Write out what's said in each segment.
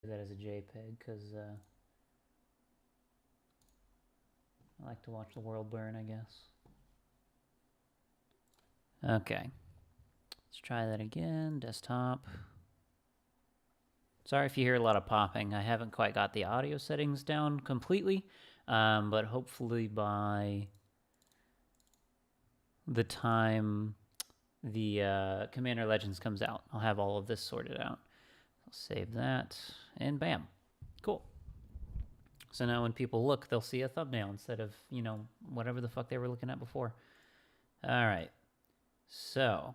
that as a JPEG because I like to watch the world burn, I guess. Okay. Let's try that again. Desktop. Sorry if you hear a lot of popping. I haven't quite got the audio settings down completely, but hopefully by the time the Commander Legends comes out, I'll have all of this sorted out. I'll save that, and bam. Cool. So now when people look, they'll see a thumbnail instead of, you know, whatever the fuck they were looking at before. All right. So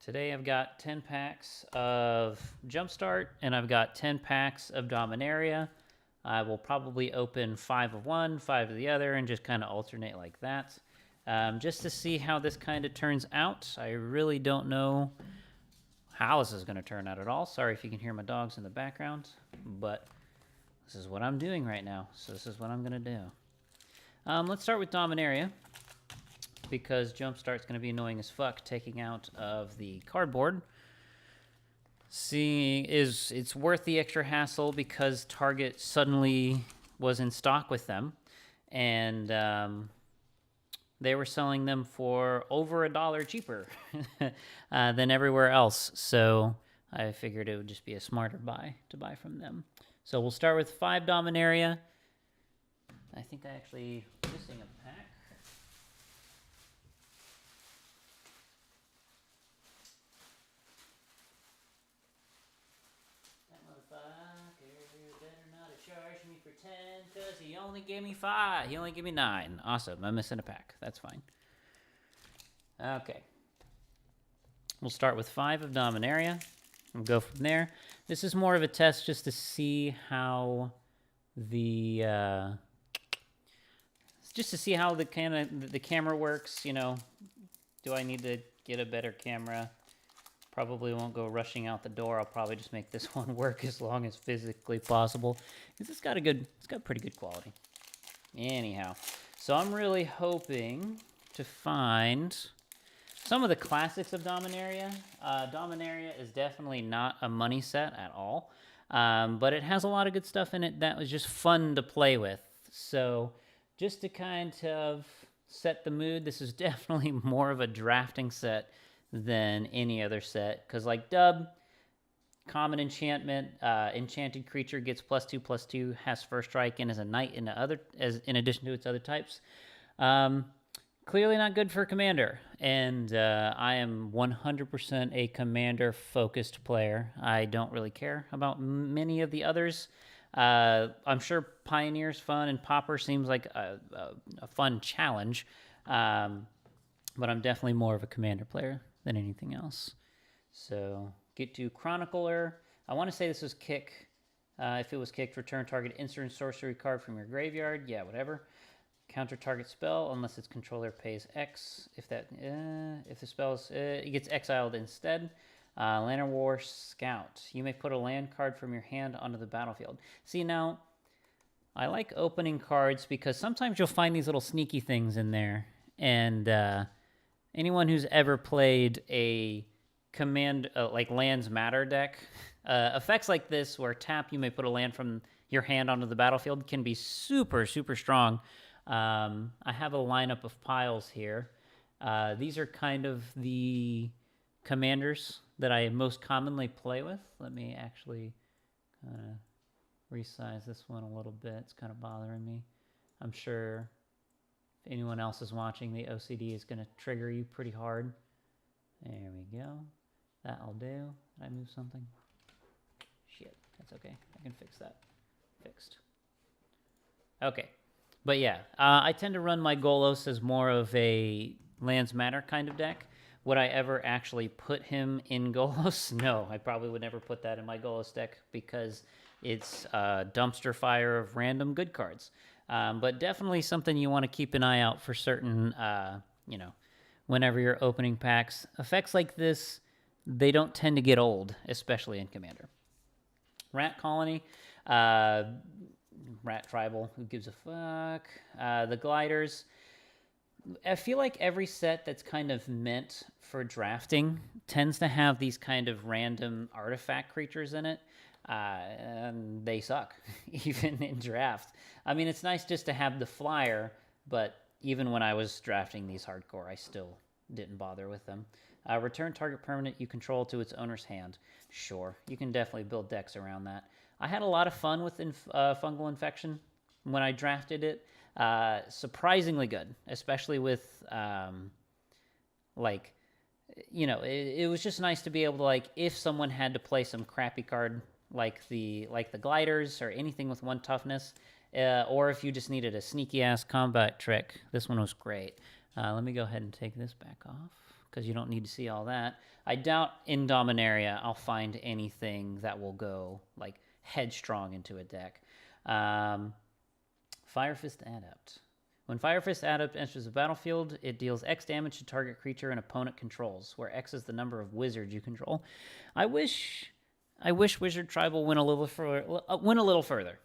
today I've got 10 packs of Jump Start, and I've got 10 packs of Dominaria. I will probably open 5 of one, 5 of the other, and just kind of alternate like that. Just to see how this kind of turns out. I really don't know how this is going to turn out at all. Sorry if you can hear my dogs in the background, but this is what I'm doing right now, so this is what I'm going to do. Let's start with Dominaria, because Jump Start's going to be annoying as fuck taking out of the cardboard. Seeing is it's worth the extra hassle because Target suddenly was in stock with them, and they were selling them for over $1 cheaper than everywhere else. So I figured it would just be a smarter buy to buy from them. So we'll start with 5 Dominaria. I think I actually missing a pack. That motherfucker better not have charged me for 10 because he only gave me 5. He only gave me 9. Awesome. I'm missing a pack. That's fine. Okay. We'll start with 5 of Dominaria. We'll go from there. This is more of a test just to see how the the camera works. You know, do I need to get a better camera? Probably won't go rushing out the door. I'll probably just make this one work as long as physically possible, because it's got pretty good quality. Anyhow, so I'm really hoping to find some of the classics of Dominaria. Dominaria is definitely not a money set at all, but it has a lot of good stuff in it that was just fun to play with. So just to kind of set the mood, this is definitely more of a drafting set than any other set, because like Dub, common enchantment, enchanted creature gets +2/+2, has first strike, and is a knight in addition to its other types. Clearly not good for Commander, and I am 100% a Commander-focused player. I don't really care about many of the others. I'm sure Pioneer's fun, and Pauper seems like a fun challenge, but I'm definitely more of a Commander player than anything else. So get to Chronicler. I want to say this was kick. If it was kicked, return target instant sorcery card from your graveyard. Yeah, whatever. Counter target spell unless its controller pays X. If the spell's it gets exiled instead. Lantern War Scout. You may put a land card from your hand onto the battlefield. See, now I like opening cards because sometimes you'll find these little sneaky things in there, and anyone who's ever played a command like Lands Matter deck, effects like this where tap you may put a land from your hand onto the battlefield can be super, super strong. I have a lineup of piles here. These are kind of the commanders that I most commonly play with. Let me actually kind of resize this one a little bit. It's kind of bothering me. I'm sure if anyone else is watching, the OCD is going to trigger you pretty hard. There we go. That'll do. Did I move something? Shit, that's okay. I can fix that. Fixed. Okay. But yeah, I tend to run my Golos as more of a Lands Matter kind of deck. Would I ever actually put him in Golos? No, I probably would never put that in my Golos deck because it's a dumpster fire of random good cards. But definitely something you want to keep an eye out for certain, whenever you're opening packs. Effects like this, they don't tend to get old, especially in Commander. Rat Colony. Rat Tribal, who gives a fuck? The Gliders. I feel like every set that's kind of meant for drafting tends to have these kind of random artifact creatures in it. and they suck, even in draft. I mean, it's nice just to have the flyer, but even when I was drafting these hardcore, I still didn't bother with them. Return target permanent you control to its owner's hand. Sure, you can definitely build decks around that. I had a lot of fun with fungal infection when I drafted it. Surprisingly good, especially with like, you know, it was just nice to be able to, like, if someone had to play some crappy card like the gliders or anything with 1 toughness, or if you just needed a sneaky ass combat trick, this one was great. Let me go ahead and take this back off because you don't need to see all that. I doubt in Dominaria I'll find anything that will go like headstrong into a deck. Fire Fist Adept. When Fire Fist Adept enters the battlefield, it deals X damage to target creature an opponent controls, where X is the number of wizards you control. I wish Wizard Tribal went a little further.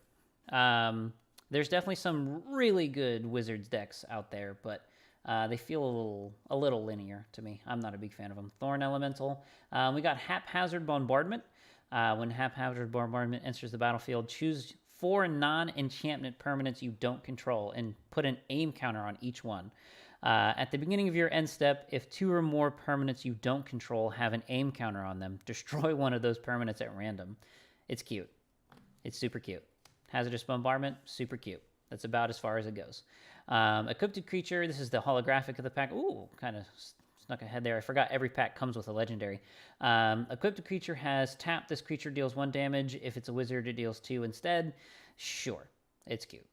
There's definitely some really good Wizards decks out there, but they feel a little linear to me. I'm not a big fan of them. Thorn Elemental. We got Haphazard Bombardment. When Haphazard Bombardment enters the battlefield, choose 4 non-enchantment permanents you don't control and put an aim counter on each one. At the beginning of your end step, if 2 or more permanents you don't control have an aim counter on them, destroy one of those permanents at random. It's cute. It's super cute. Hazardous Bombardment, super cute. That's about as far as it goes. Equipped creature, this is the holographic of the pack. Ooh, kind of snuck ahead there. I forgot every pack comes with a legendary. Equipped creature has tap. This creature deals 1 damage. If it's a wizard, it deals 2 instead. Sure, it's cute.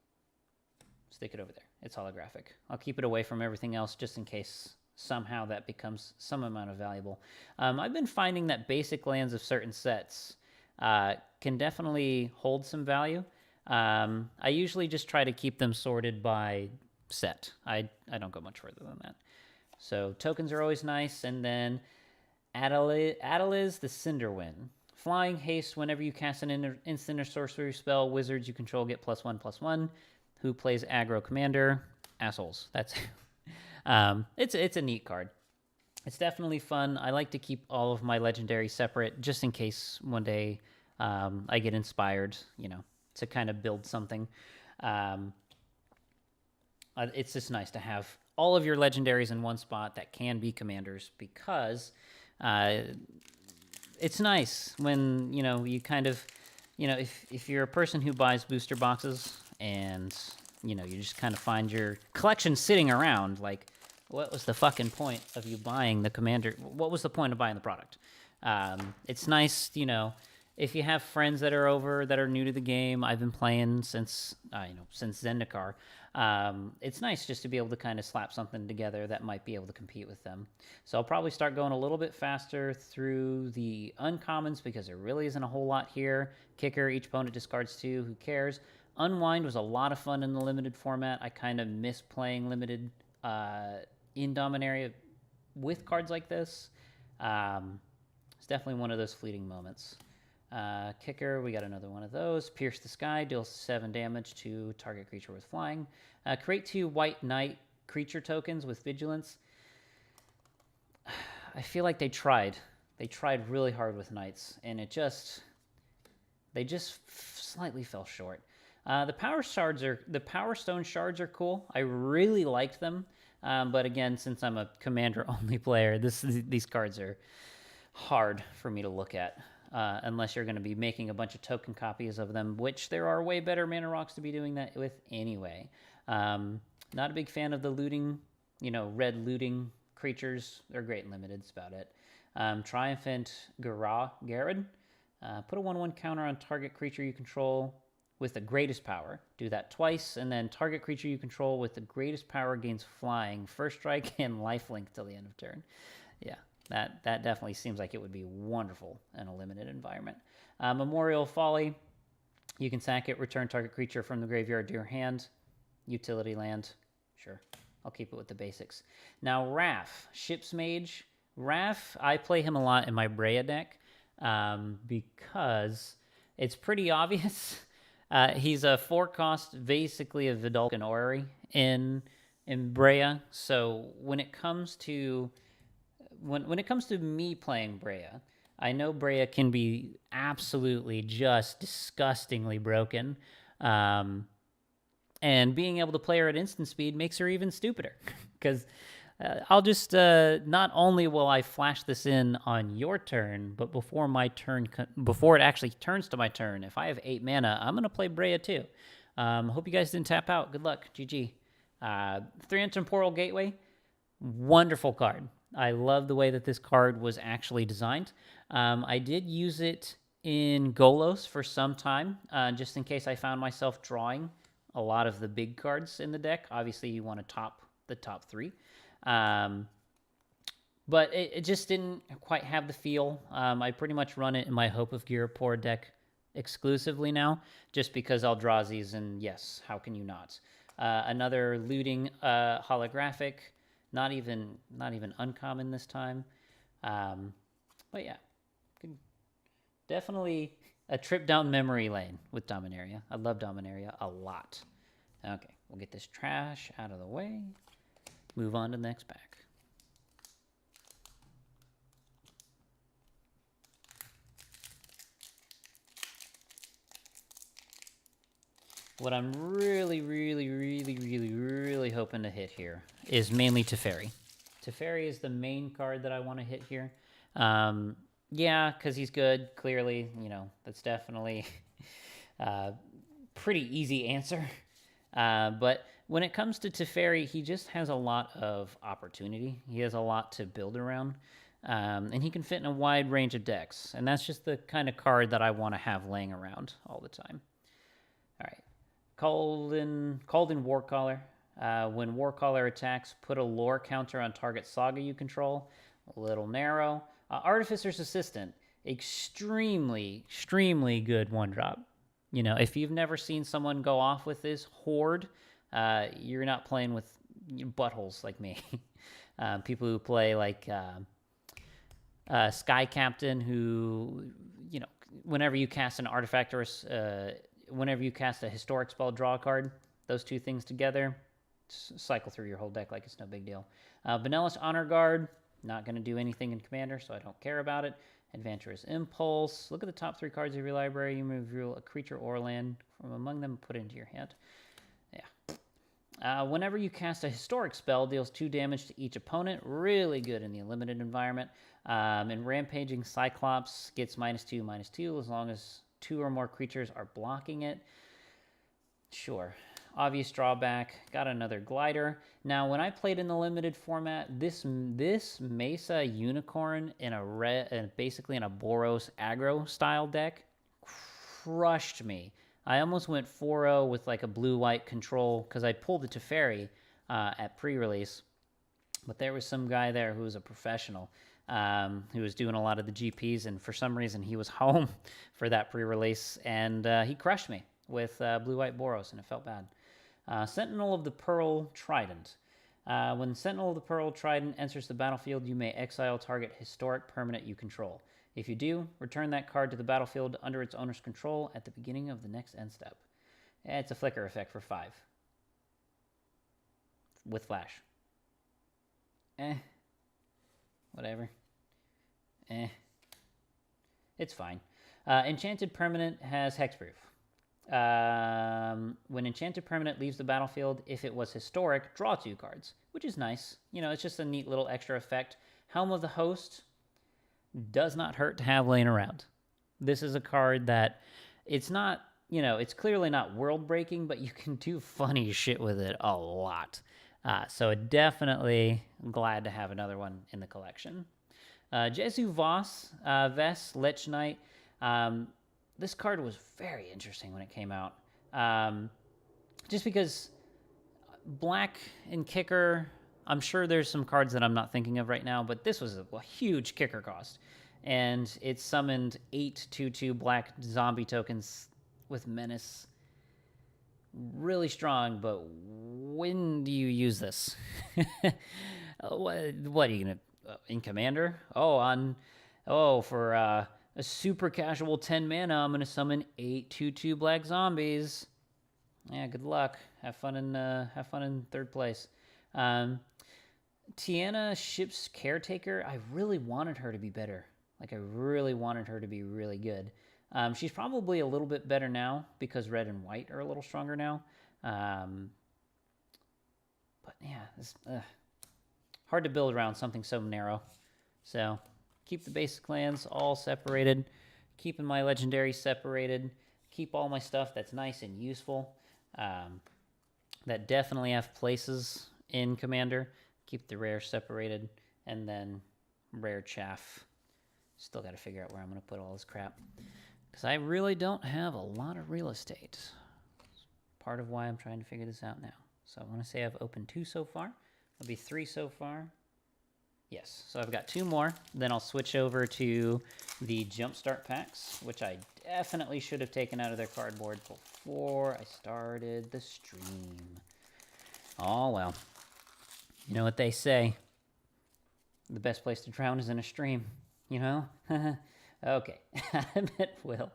Stick it over there. It's holographic. I'll keep it away from everything else just in case somehow that becomes some amount of valuable. I've been finding that basic lands of certain sets can definitely hold some value. I usually just try to keep them sorted by set. I don't go much further than that. So tokens are always nice. And then Adeliz the Cinderwind. Flying haste whenever you cast an instant or sorcery spell, wizards you control get +1/+1. Who plays aggro commander? Assholes. That's it's a neat card. It's definitely fun. I like to keep all of my legendaries separate just in case one day I get inspired, you know, to kind of build something. It's just nice to have all of your legendaries in one spot that can be commanders because it's nice when, you know, you kind of, you know, if you're a person who buys booster boxes and, you know, you just kind of find your collection sitting around, like, what was the fucking point of you buying the commander? What was the point of buying the product? It's nice, you know, if you have friends that are over that are new to the game. I've been playing since Zendikar. It's nice just to be able to kind of slap something together that might be able to compete with them. So I'll probably start going a little bit faster through the uncommons because there really isn't a whole lot here. Kicker, each opponent discards 2. Who cares? Unwind was a lot of fun in the limited format. I kind of miss playing limited in Dominaria with cards like this. It's definitely one of those fleeting moments. Kicker, we got another one of those. Pierce the Sky, deals 7 damage to target creature with flying. Create 2 white knight creature tokens with vigilance. I feel like they tried. They tried really hard with knights, and they just slightly fell short. The Power Stone shards are cool. I really liked them, but again, since I'm a commander-only player, these cards are hard for me to look at. Unless you're going to be making a bunch of token copies of them, which there are way better mana rocks to be doing that with anyway. Not a big fan of the looting, you know, red looting creatures. They're great in limited, that's about it. Triumphant Garrod. Put a 1/1 counter on target creature you control with the greatest power. Do that twice, and then target creature you control with the greatest power gains flying, first strike, and lifelink till the end of turn. Yeah. That definitely seems like it would be wonderful in a limited environment. Memorial Folly. You can sack it, return target creature from the graveyard to your hand. Utility land. Sure. I'll keep it with the basics. Now, Raph. Ship's Mage. Raph, I play him a lot in my Brea deck because it's pretty obvious. He's a 4-cost, basically a Vidalcan Orrery in Brea. So when it comes to... When it comes to me playing Brea, I know Brea can be absolutely just disgustingly broken. Um, and being able to play her at instant speed makes her even stupider. Because I'll just, not only will I flash this in on your turn, but before my turn, before it actually turns to my turn, if I have 8 mana, I'm going to play Brea too. Hope you guys didn't tap out. Good luck. GG. 3 Temporal Gateway. Wonderful card. I love the way that this card was actually designed. I did use it in Golos for some time, just in case I found myself drawing a lot of the big cards in the deck. Obviously, you want to top the top 3. But it just didn't quite have the feel. I pretty much run it in my Hope of Ghirapur deck exclusively now, just because I'll draw these, and yes, how can you not? Another looting holographic, not even uncommon this time. But yeah, definitely a trip down memory lane with Dominaria. I love Dominaria a lot. Okay, we'll get this trash out of the way. Move on to the next pack. What I'm really hoping to hit here is mainly Teferi. Teferi is the main card that I want to hit here. Yeah, because he's good, clearly. You know, that's definitely a pretty easy answer. But when it comes to Teferi, he just has a lot of opportunity. He has a lot to build around. And he can fit in a wide range of decks. And that's just the kind of card that I want to have laying around all the time. All right. Called-in Warcaller. When Warcaller attacks, put a lore counter on target saga you control. A little narrow. Artificer's Assistant. Extremely good one-drop. You know, if you've never seen someone go off with this horde, you're not playing with buttholes like me. People who play like Sky Captain, who, you know, whenever you cast an artifact or whenever you cast a historic spell, draw a card. Those two things together, cycle through your whole deck like it's no big deal. Vanellis Honor Guard, not going to do anything in Commander, so I don't care about it. Adventurous Impulse. Look at the top 3 cards of your library. You reveal a creature or land from among them and put it into your hand. Yeah. Whenever you cast a historic spell, deals 2 damage to each opponent. Really good in the limited environment. And Rampaging Cyclops gets -2/-2 as long as 2 or more creatures are blocking it. Sure. Obvious drawback. Got another glider. Now, when I played in the limited format, this Mesa Unicorn in basically in a Boros aggro style deck crushed me. I almost went 4-0 with like a blue-white control because I pulled the Teferi at pre-release. But there was some guy there who was a professional who was doing a lot of the GPs, and for some reason he was home for that pre-release, and he crushed me with blue-white Boros, and it felt bad. Sentinel of the Pearl Trident. When Sentinel of the Pearl Trident enters the battlefield, you may exile target historic permanent you control. If you do, return that card to the battlefield under its owner's control at the beginning of the next end step. It's a flicker effect for 5. With flash. Whatever. It's fine. Enchanted Permanent has Hexproof. When Enchanted Permanent leaves the battlefield, if it was historic, draw 2 cards, which is nice. You know, it's just a neat little extra effect. Helm of the Host does not hurt to have laying around. This is a card that it's not, you know, it's clearly not world-breaking, but you can do funny shit with it a lot. So definitely glad to have another one in the collection. Jesu Voss, Ves, Lich Knight. This card was very interesting when it came out. Just because black and kicker, I'm sure there's some cards that I'm not thinking of right now, but this was a huge kicker cost. And it summoned 8 2/2 black zombie tokens with Menace. Really strong, but when do you use this? What are you going to... in Commander? For a super casual 10 mana, I'm going to summon 8 2/2 black zombies. Yeah, good luck. Have fun in 3rd place. Tiana, Ship's Caretaker. I really wanted her to be better. Like, I really wanted her to be really good. She's probably a little bit better now because red and white are a little stronger now. But yeah, it's hard to build around something so narrow. So keep the basic lands all separated. Keeping my legendary separated. Keep all my stuff that's nice and useful. That definitely have places in Commander. Keep the rare separated. And then rare chaff. Still got to figure out where I'm going to put all this crap. Because I really don't have a lot of real estate. It's part of why I'm trying to figure this out now. So I want to say I've opened 2 so far. It'll be 3 so far. Yes, so I've got 2 more. Then I'll switch over to the Jump Start packs, which I definitely should have taken out of their cardboard before I started the stream. Oh, well. You know what they say. The best place to drown is in a stream. You know? Okay. I bet will.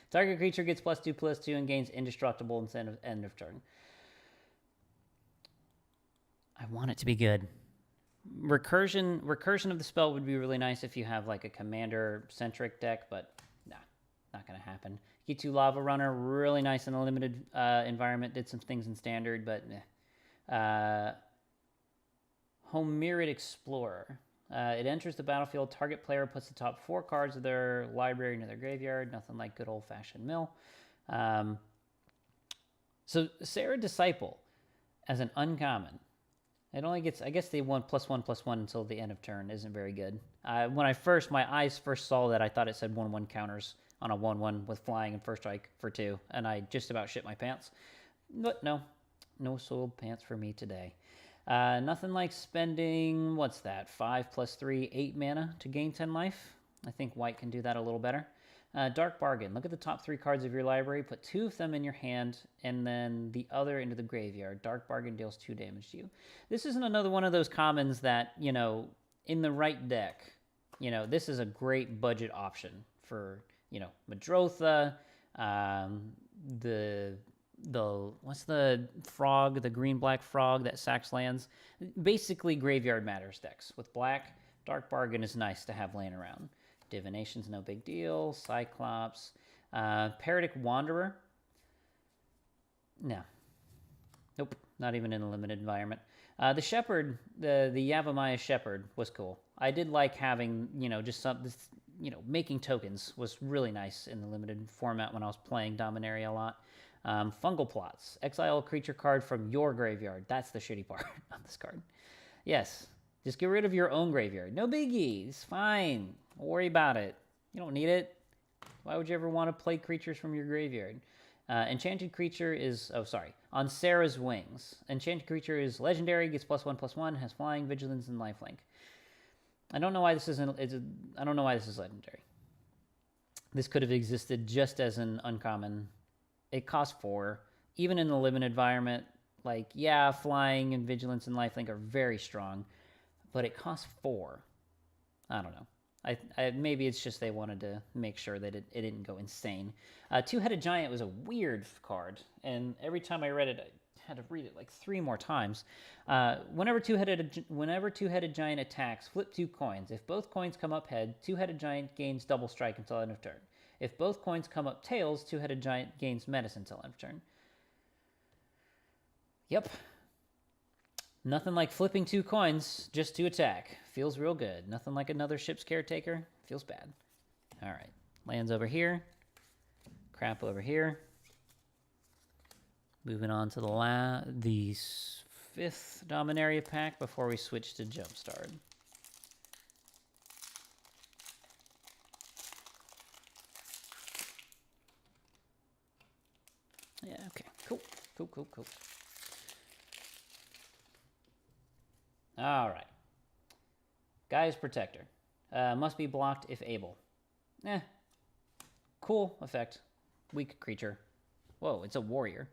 Target creature gets +2/+2 and gains indestructible instead of end of turn. I want it to be good. Recursion of the spell would be really nice if you have like a commander-centric deck, but nah, not going to happen. Get2 Lava Runner, really nice in a limited environment. Did some things in standard, but Homerid Explorer. It enters the battlefield. Target player puts the top 4 cards of their library into their graveyard. Nothing like good old-fashioned mill. So Sarah Disciple as an uncommon. It only gets, I guess they want +1/+1 until the end of turn. Isn't very good. When my eyes first saw that, I thought it said 1/1 counters on a 1/1 with flying and first strike for 2, and I just about shit my pants. But no soiled pants for me today. Nothing like spending, what's that, 5+3, 8 mana to gain 10 life. I think white can do that a little better. Dark Bargain. Look at the top 3 cards of your library. Put 2 of them in your hand, and then the other into the graveyard. Dark Bargain deals 2 damage to you. This isn't another one of those commons that, you know, in the right deck, you know, this is a great budget option for, you know, Madrotha, what's the frog, the green-black frog that sacks lands? Basically Graveyard Matters decks. With black, Dark Bargain is nice to have laying around. Divination's no big deal. Cyclops. Paradox Wanderer. No. Nope. Not even in a limited environment. The Shepherd, the Yavimaya Shepherd was cool. I did like having, you know, just making tokens was really nice in the limited format when I was playing Dominaria a lot. Fungal Plots. Exile a creature card from your graveyard. That's the shitty part on this card. Yes. Just get rid of your own graveyard. No biggie. It's fine. Don't worry about it. You don't need it. Why would you ever want to play creatures from your graveyard? Enchanted creature is... Oh, sorry. On Sarah's Wings. Enchanted creature is legendary, gets +1/+1, has flying, vigilance, and lifelink. I don't know why this isn't... I don't know why this is legendary. This could have existed just as an uncommon. It costs 4. Even in the limited environment, like, yeah, flying and vigilance and lifelink are very strong, but it costs 4. I don't know. Maybe it's just they wanted to make sure that it didn't go insane. Two-Headed Giant was a weird card, and every time I read it, I had to read it like 3 more times. Whenever Two-Headed Giant attacks, flip 2 coins. If both coins come up head, Two-Headed Giant gains double strike until end of turn. If both coins come up tails, Two-Headed Giant gains menace until end of turn. Yep. Nothing like flipping 2 coins just to attack. Feels real good. Nothing like another ship's caretaker. Feels bad. All right. Lands over here. Crap over here. Moving on to the 5th Dominaria pack before we switch to Jump Start. Yeah, okay. Cool. All right. Guy's Protector. Must be blocked if able. Cool effect. Weak creature. Whoa, it's a warrior.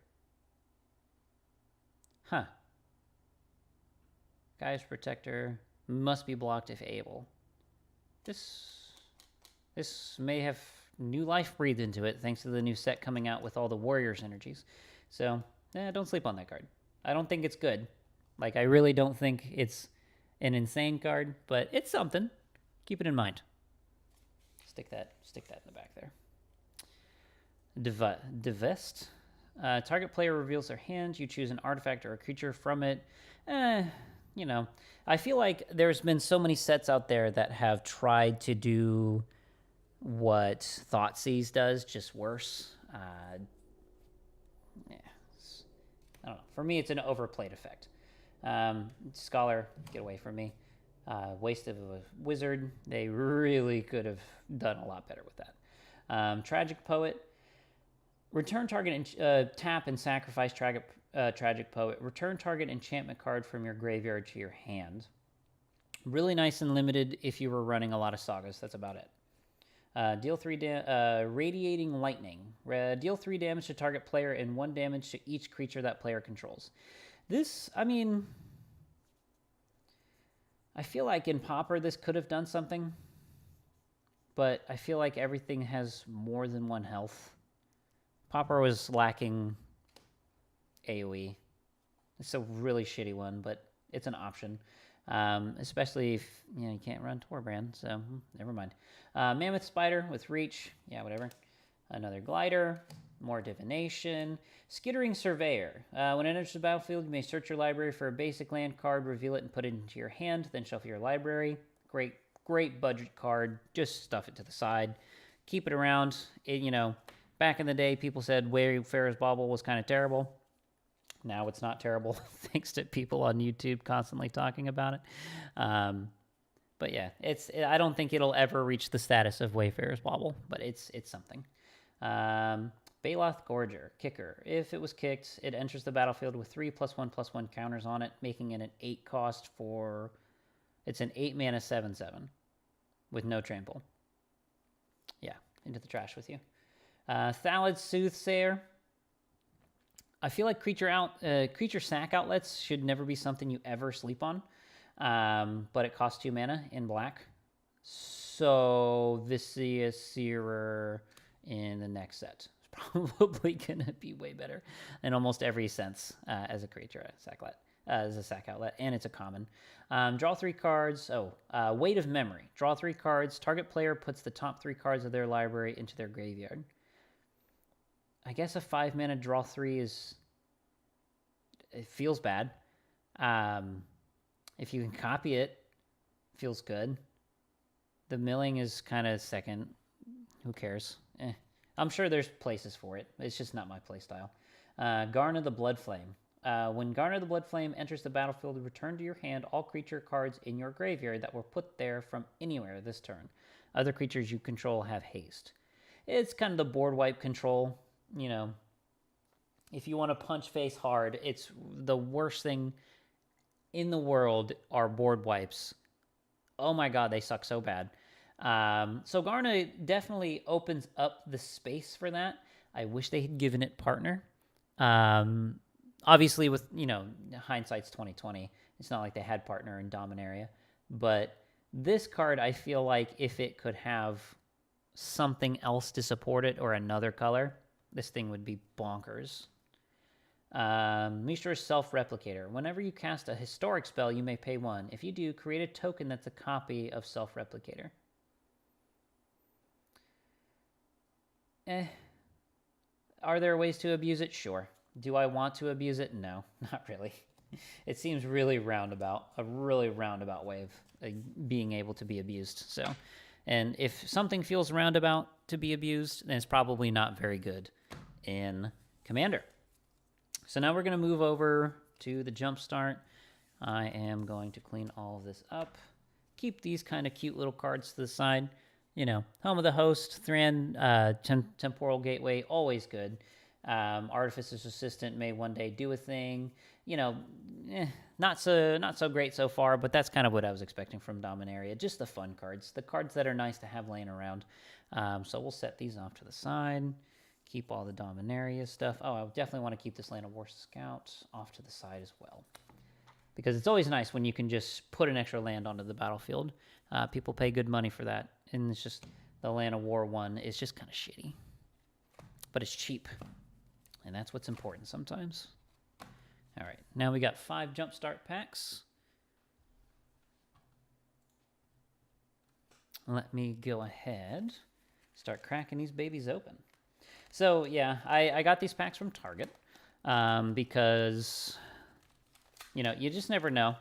Huh. Guy's Protector. Must be blocked if able. This may have new life breathed into it thanks to the new set coming out with all the warriors energies. So, don't sleep on that card. I don't think it's good. Like, I really don't think it's an insane card, but it's something. Keep it in mind. stick that in the back there. Divest. Target player reveals their hand. You choose an artifact or a creature from it. You know, I feel like there's been so many sets out there that have tried to do what Thoughtseize does, just worse. Yeah, I don't know. For me, it's an overplayed effect. Scholar, get away from me. Waste of a wizard. They really could have done a lot better with that. Tragic Poet. Return target tap and sacrifice Tragic Poet. Return target enchantment card from your graveyard to your hand. Really nice and limited if you were running a lot of sagas. That's about it. Deal 3 Radiating Lightning. Deal 3 damage to target player and 1 damage to each creature that player controls. This, I mean, I feel like in Pauper this could have done something, but I feel like everything has more than 1 health. Pauper was lacking AoE. It's a really shitty one, but it's an option. Especially if you can't run Torbrand, so never mind. Mammoth Spider with Reach, yeah, whatever. Another Glider, more Divination. Skittering Surveyor. When it enters the battlefield, you may search your library for a basic land card, reveal it, and put it into your hand, then shuffle your library. Great budget card. Just stuff it to the side. Keep it around. Back in the day, people said Wayfarer's Bauble was kind of terrible. Now it's not terrible, thanks to people on YouTube constantly talking about it. But yeah, I don't think it'll ever reach the status of Wayfarer's Bauble, but it's something. Baloth Gorger, Kicker. If it was kicked, it enters the battlefield with 3+1/+1 counters on it, making it an 8 cost for... It's an 8 mana 7/7 with no trample. Yeah, into the trash with you. Thallid Soothsayer. I feel like creature sack outlets should never be something you ever sleep on, but it costs 2 mana in black. So Viscera Searer in the next set is probably going to be way better in almost every sense as a creature as a sack outlet, and it's a common. Draw 3 cards. Weight of Memory. Draw 3 cards. Target player puts the top 3 cards of their library into their graveyard. I guess a 5 mana draw 3 it feels bad. If you can copy it, feels good. The milling is kind of second. Who cares? I'm sure there's places for it. It's just not my playstyle. Garner the Bloodflame. When Garner the Bloodflame enters the battlefield, return to your hand all creature cards in your graveyard that were put there from anywhere this turn. Other creatures you control have haste. It's kind of the board wipe control. If you want to punch face hard, it's the worst thing in the world are board wipes. Oh my god, they suck so bad. So Garna definitely opens up the space for that. I wish they had given it partner. Obviously with, hindsight's 2020. It's not like they had partner in Dominaria. But this card, I feel like if it could have something else to support it or another color, this thing would be bonkers. Mishra's Self-Replicator. Whenever you cast a historic spell, you may pay 1. If you do, create a token that's a copy of Self-Replicator. Are there ways to abuse it? Sure. Do I want to abuse it? No, not really. It seems really roundabout, a really roundabout way of being able to be abused. So, and if something feels roundabout to be abused, then it's probably not very good in Commander. So now we're going to move over to the Jump Start. I am going to clean all of this up. Keep these kind of cute little cards to the side. Home of the Host, Thran, Temporal Gateway, always good. Artificer's Assistant may one day do a thing. Not so great so far, but that's kind of what I was expecting from Dominaria. Just the fun cards, the cards that are nice to have laying around. So we'll set these off to the side. Keep all the Dominaria stuff. Oh, I definitely want to keep this Land of War Scout off to the side as well. Because it's always nice when you can just put an extra land onto the battlefield. People pay good money for that. And it's just the Land of War one is just kind of shitty. But it's cheap. And that's what's important sometimes. All right, now we got 5 Jump Start packs. Let me go ahead start cracking these babies open. So yeah, I got these packs from Target because, you know, you just never know.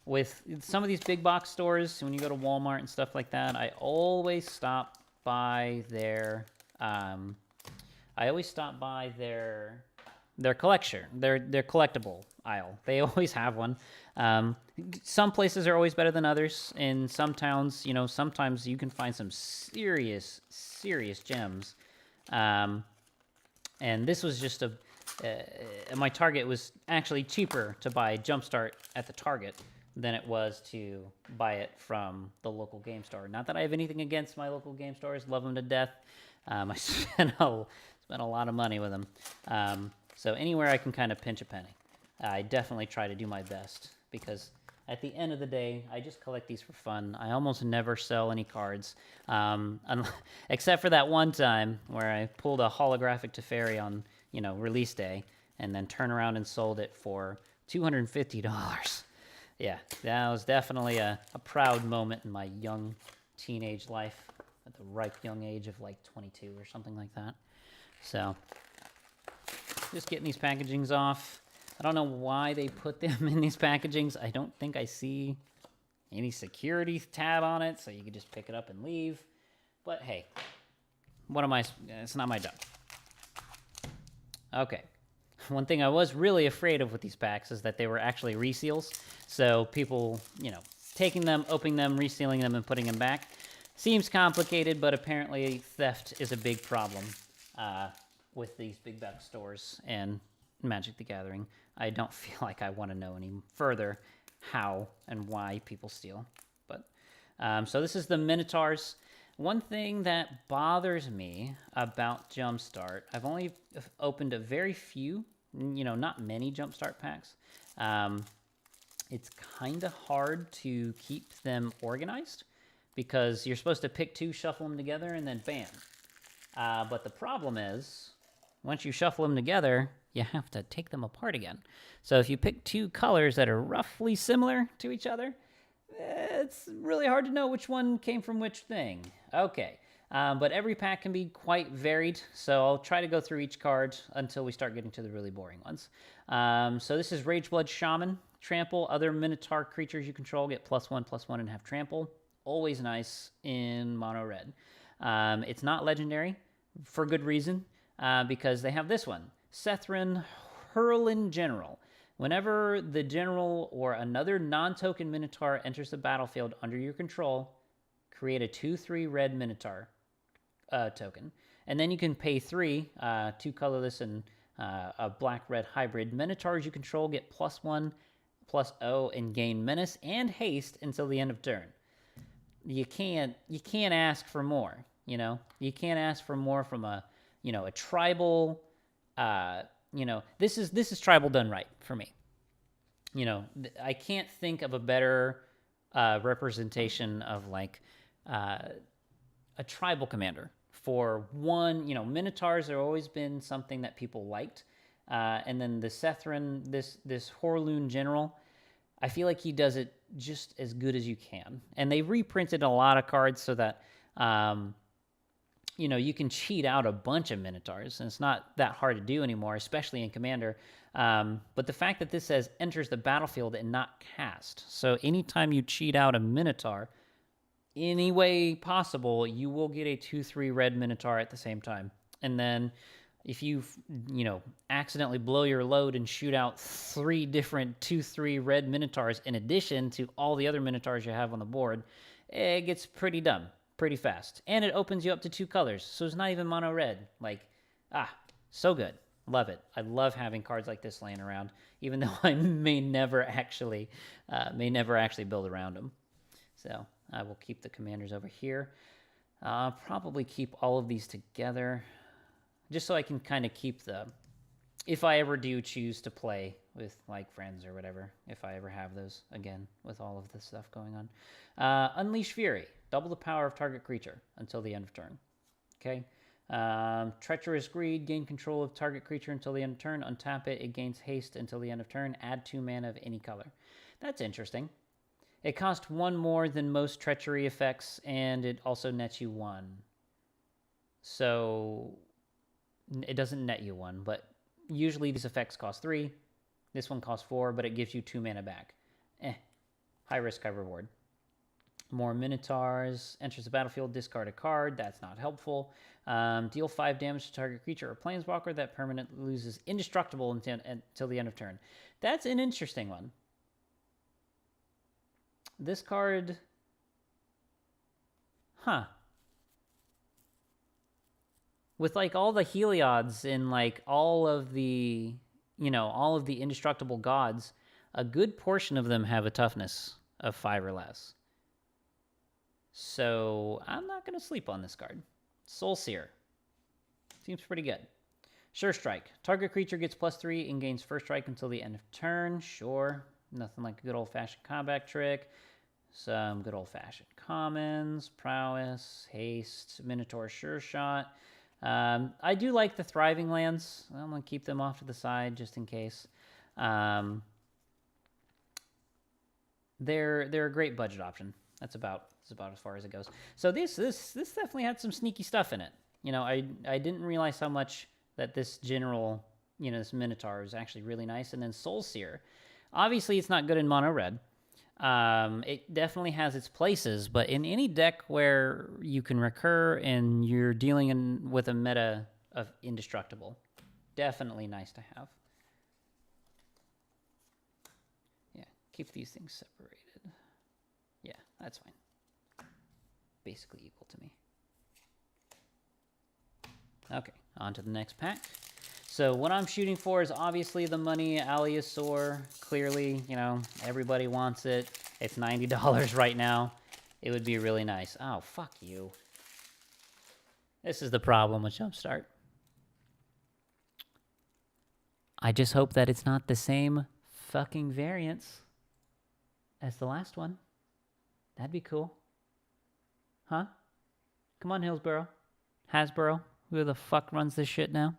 With some of these big box stores, when you go to Walmart and stuff like that, I always stop by their collection, their collectible aisle. They always have one. Some places are always better than others. In some towns, you know, sometimes you can find some serious gems. And this was just my Target was actually cheaper to buy Jump Start at the Target than it was to buy it from the local game store. Not that I have anything against my local game stores, love them to death. I spent a lot of money with them. So anywhere I can kind of pinch a penny, I definitely try to do my best, because at the end of the day, I just collect these for fun. I almost never sell any cards, except for that one time where I pulled a holographic Teferi on, you know, release day, and then turned around and sold it for $250. Yeah, that was definitely a proud moment in my young teenage life, at the ripe young age of like 22 or something like that. So, just getting these packagings off. I don't know why they put them in these packagings. I don't think I see any security tab on it, so you can just pick it up and leave. But hey, it's not my job. Okay. One thing I was really afraid of with these packs is that they were actually reseals. So people, you know, taking them, opening them, resealing them, and putting them back. Seems complicated, but apparently theft is a big problem with these big box stores and Magic the Gathering. I don't feel like I want to know any further how and why people steal. But so this is the Minotaurs. One thing that bothers me about Jumpstart, I've only opened a very few, you know, not many Jumpstart packs. It's kind of hard to keep them organized because you're supposed to pick two, shuffle them together, and then bam. But the problem is, once you shuffle them together, you have to take them apart again. So if you pick two colors that are roughly similar to each other, it's really hard to know which one came from which thing. Okay, but every pack can be quite varied, so I'll try to go through each card until we start getting to the really boring ones. So this is Rageblood Shaman. Trample. Other Minotaur creatures you control get +1/+1 and have trample. Always nice in mono red. It's not legendary, for good reason, because they have this one. Sethran Hurlin General. Whenever the general or another non-token Minotaur enters the battlefield under your control, create a 2/3 red Minotaur token. And then you can pay 3, 2 colorless and a black-red hybrid. Minotaurs you control get +1/+0 and gain menace and haste until the end of turn. You can't ask for more, you know? You can't ask for more from a tribal, this is tribal done right for me. You know, I can't think of a better representation of like a tribal commander. For one, you know, Minotaurs have always been something that people liked. And then the Sethran, this Horloon General, I feel like he does it just as good as you can. And they reprinted a lot of cards so that, you can cheat out a bunch of Minotaurs, and it's not that hard to do anymore, especially in Commander. But the fact that this says enters the battlefield and not cast, so anytime you cheat out a Minotaur, any way possible, you will get a 2/3 red Minotaur at the same time. And then if you accidentally blow your load and shoot out 3 different 2/3 red Minotaurs in addition to all the other Minotaurs you have on the board, it gets pretty dumb pretty fast. And it opens you up to 2 colors, so it's not even mono red. Like, so good. Love it. I love having cards like this laying around, even though I may never actually build around them. So I will keep the commanders over here. Probably keep all of these together, just so I can kind of keep if I ever do choose to play with like friends or whatever, if I ever have those again with all of this stuff going on. Unleash Fury. Double the power of target creature until the end of turn. Okay. Treacherous Greed. Gain control of target creature until the end of turn. Untap it. It gains haste until the end of turn. Add 2 mana of any color. That's interesting. It costs 1 more than most treachery effects, and it also nets you 1. So it doesn't net you 1, but usually these effects cost 3. This one costs 4, but it gives you 2 mana back. High risk, high reward. More Minotaurs. Enters the battlefield, discard a card. That's not helpful. Deal 5 damage to target creature or planeswalker. That permanent loses indestructible until the end of turn. That's an interesting one. This card... Huh. With, like, all the Heliod's and, like, all of the indestructible gods, a good portion of them have a toughness of 5 or less. So I'm not going to sleep on this card. Soul Seer. Seems pretty good. Sure Strike. Target creature gets +3 and gains first strike until the end of turn. Sure. Nothing like a good old-fashioned combat trick. Some good old-fashioned commons. Prowess. Haste. Minotaur Sure Shot. I do like the Thriving Lands. I'm going to keep them off to the side just in case. They're a great budget option. That's about as far as it goes. So this definitely had some sneaky stuff in it. You know, I didn't realize how much that this general, this Minotaur is actually really nice. And then Soul Seer. Obviously, it's not good in mono red. It definitely has its places, but in any deck where you can recur and you're dealing with a meta of indestructible, definitely nice to have. Yeah, keep these things separated. Yeah, that's fine. Basically equal to me. Okay, on to the next pack. So what I'm shooting for is obviously the money Aliosaur. Clearly, everybody wants it. It's $90 right now. It would be really nice. Oh, fuck you. This is the problem with Jump Start. I just hope that it's not the same fucking variants as the last one. That'd be cool. Huh? Come on, Hillsborough. Hasbro. Who the fuck runs this shit now?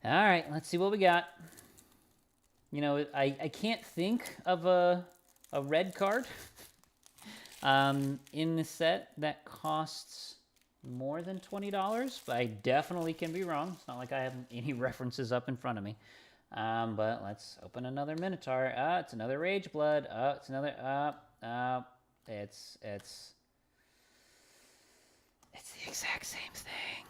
All right, let's see what we got. I can't think of a red card in the set that costs more than $20, but I definitely can be wrong. It's not like I have any references up in front of me. But let's open another Minotaur. It's another Rage Blood. It's another... It's the exact same thing.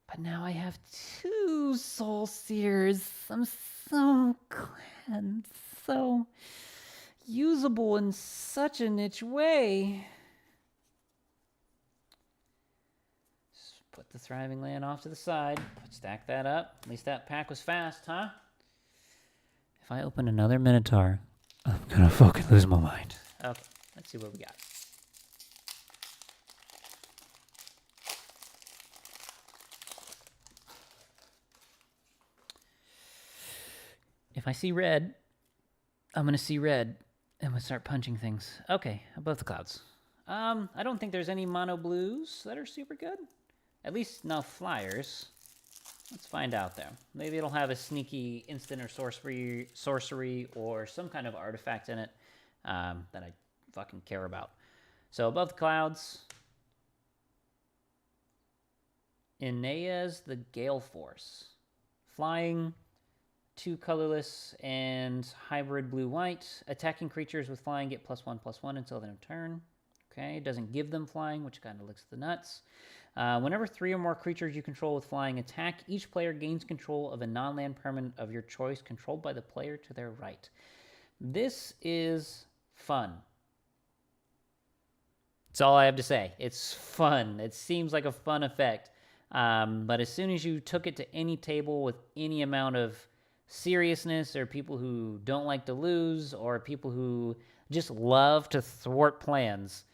But now I have 2 Soul Seers. I'm so glad. So usable in such a niche way. Just put the Thriving Land off to the side. Stack that up. At least that pack was fast, huh? If I open another Minotaur, I'm gonna fucking lose my mind. Okay, let's see what we got. If I see red, I'm going to see red and I'm going to start punching things. Okay, above the clouds. I don't think there's any mono blues that are super good. At least no flyers. Let's find out there. Maybe it'll have a sneaky instant or sorcery or some kind of artifact in it that I fucking care about. So above the clouds, Inea's the Gale Force. Flying... 2 colorless and hybrid blue-white. Attacking creatures with flying get +1/+1 until the end of turn. Okay, it doesn't give them flying, which kind of looks the nuts. Whenever 3 or more creatures you control with flying attack, each player gains control of a non-land permanent of your choice controlled by the player to their right. This is fun. That's all I have to say. It's fun. It seems like a fun effect. But as soon as you took it to any table with any amount of seriousness, or people who don't like to lose, or people who just love to thwart plans,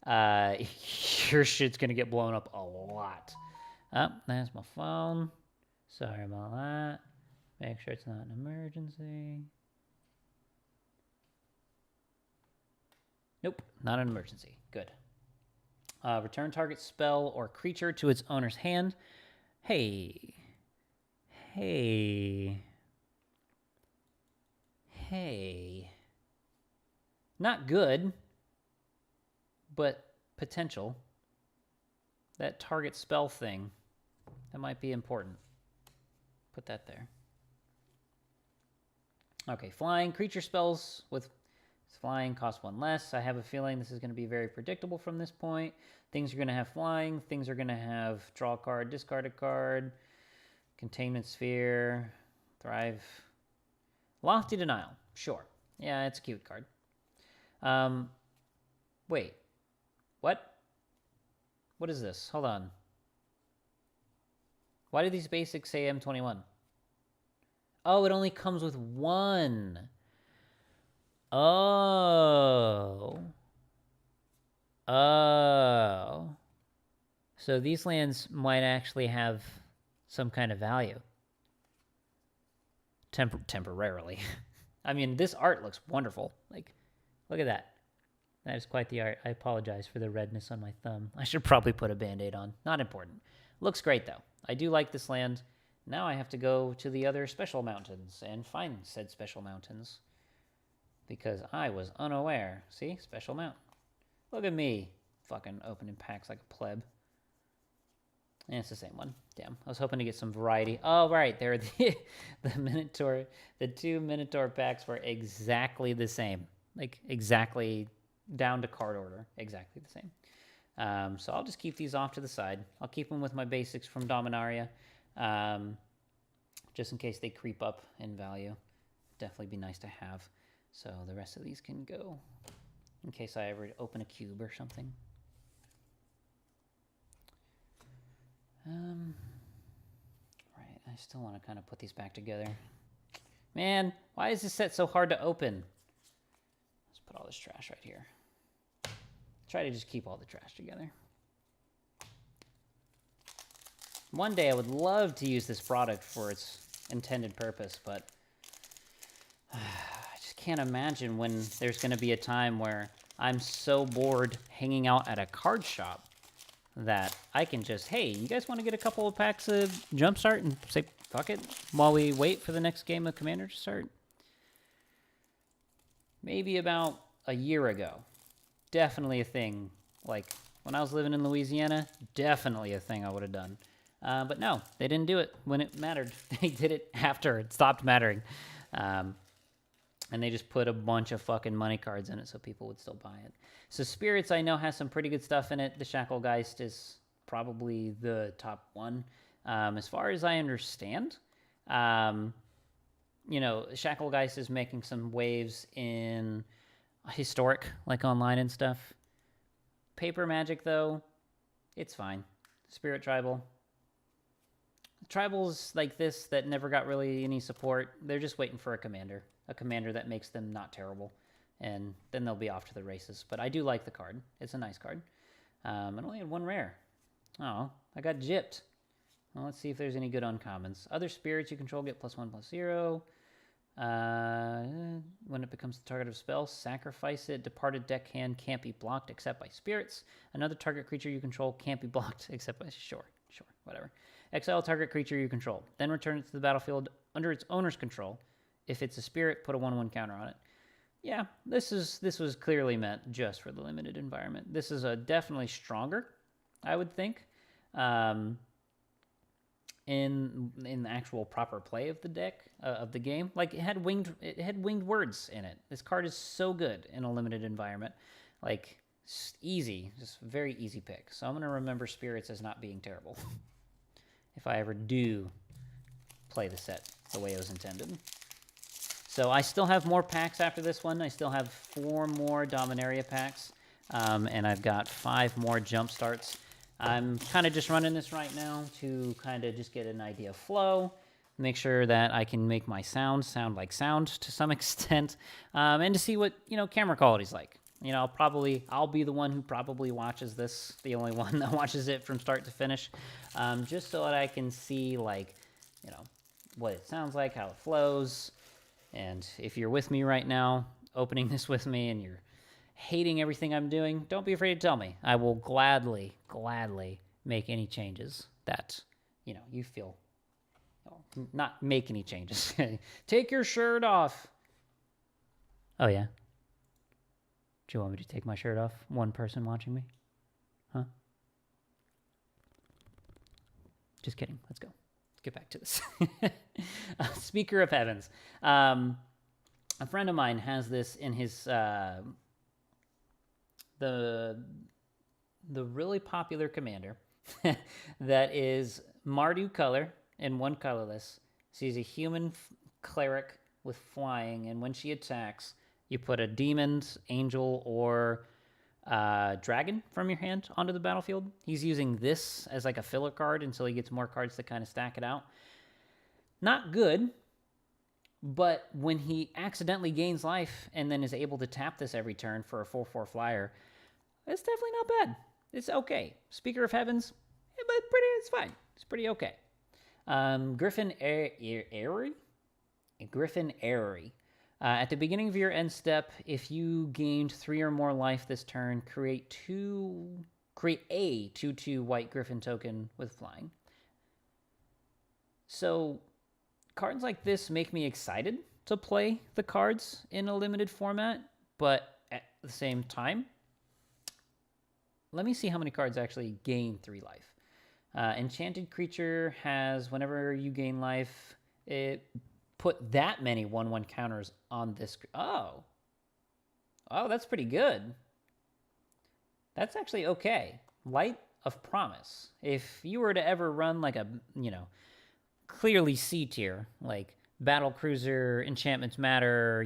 your shit's gonna get blown up a lot. There's my phone. Sorry about that. Make sure it's not an emergency. Nope, not an emergency. Good. Return target spell or creature to its owner's hand. Hey. Not good, but potential. that target spell thing. That might be important. Put that there. Okay, flying. Creature spells with flying cost 1 less. I have a feeling this is going to be very predictable from this point. Things are going to have flying. Things are going to have draw a card, discard a card, containment sphere, thrive. Lofty Denial. Sure. Yeah, it's a cute card. Wait. What? What is this? Hold on. Why do these basics say M21? Oh, it only comes with 1. Oh. Oh. So these lands might actually have some kind of value. Temporarily. I mean, this art looks wonderful. Like, look at that. That is quite the art. I apologize for the redness on my thumb. I should probably put a Band-Aid on. Not important. Looks great, though. I do like this land. Now I have to go to the other special mountains and find said special mountains. Because I was unaware. See? Special mountain. Look at me. Fucking opening packs like a pleb. And it's the same one. Damn. I was hoping to get some variety. Oh, right. They're the Minotaur. The 2 Minotaur packs were exactly the same. Like, exactly down to card order. Exactly the same. So I'll just keep these off to the side. I'll keep them with my basics from Dominaria. Just in case they creep up in value. Definitely be nice to have. So the rest of these can go. In case I ever open a cube or something. Right, I still want to kind of put these back together. Man, why is this set so hard to open? Let's put all this trash right here. Try to just keep all the trash together. One day I would love to use this product for its intended purpose, but I just can't imagine when there's going to be a time where I'm so bored hanging out at a card shop that I can just, hey, you guys want to get a couple of packs of Jump Start and say, fuck it, while we wait for the next game of Commander to start? Maybe about a year ago. Definitely a thing. Like, when I was living in Louisiana, definitely a thing I would have done. But no, they didn't do it when it mattered. They did it after it stopped mattering. And they just put a bunch of fucking money cards in it so people would still buy it. So Spirits, I know, has some pretty good stuff in it. The Shacklegeist is probably the top one. As far as I understand, you know, Shacklegeist is making some waves in Historic, like online and stuff. Paper Magic, though, it's fine. Spirit Tribal. Tribals like this that never got really any support, they're just waiting for a commander that makes them not terrible, and then they'll be off to the races. But I do like the card. It's a nice card. I only had 1 rare. Oh, I got gypped. Well, let's see if there's any good uncommons. Other spirits you control get +1/+0. When it becomes the target of a spell, sacrifice it. Departed deck hand can't be blocked except by spirits. Another target creature you control can't be blocked except by... Sure, whatever. Exile target creature you control. Then return it to the battlefield under its owner's control. If it's a spirit, put a 1/1 counter on it. Yeah, this was clearly meant just for the limited environment. This is a definitely stronger, I would think, in the actual proper play of the deck of the game. Like it had winged words in it. This card is so good in a limited environment, like easy, just very easy pick. So I'm gonna remember Spirits as not being terrible if I ever do play the set the way it was intended. So I still have more packs after this one. I still have 4 more Dominaria packs, and I've got 5 more Jump Starts. I'm kind of just running this right now to kind of just get an idea of flow, make sure that I can make my sound like sound to some extent, and to see what, you know, camera quality's like. You know, I'll be the one who probably watches this, the only one that watches it from start to finish, just so that I can see, like, you know, what it sounds like, how it flows. And if you're with me right now, opening this with me, and you're hating everything I'm doing, don't be afraid to tell me. I will gladly make any changes that, you know, you feel. Not make any changes. Take your shirt off. Oh, yeah? Do you want me to take my shirt off? One person watching me? Huh? Just kidding. Let's go. Let's get back to this. Speaker of Heavens. A friend of mine has this in his the really popular commander that is Mardu color and 1 colorless. She's a human cleric with flying, and when she attacks, you put a demon, angel, or dragon from your hand onto the battlefield. He's using this as like a filler card until he gets more cards to kind of stack it out. Not good, but when he accidentally gains life and then is able to tap this every turn for a 4/4 flyer, it's definitely not bad. It's okay. Speaker of Heavens, but it's fine. It's pretty okay. Griffin Airy? Griffin Airy. At the beginning of your end step, if you gained 3 or more life this turn, create a 2/2 white Griffin token with flying. So cards like this make me excited to play the cards in a limited format, but at the same time, let me see how many cards actually gain 3 life. Enchanted creature has, whenever you gain life, it put that many 1/1 counters on this. Oh, that's pretty good. That's actually okay. Light of Promise. If you were to ever run like a, clearly C tier, like Battle Cruiser, Enchantments Matter,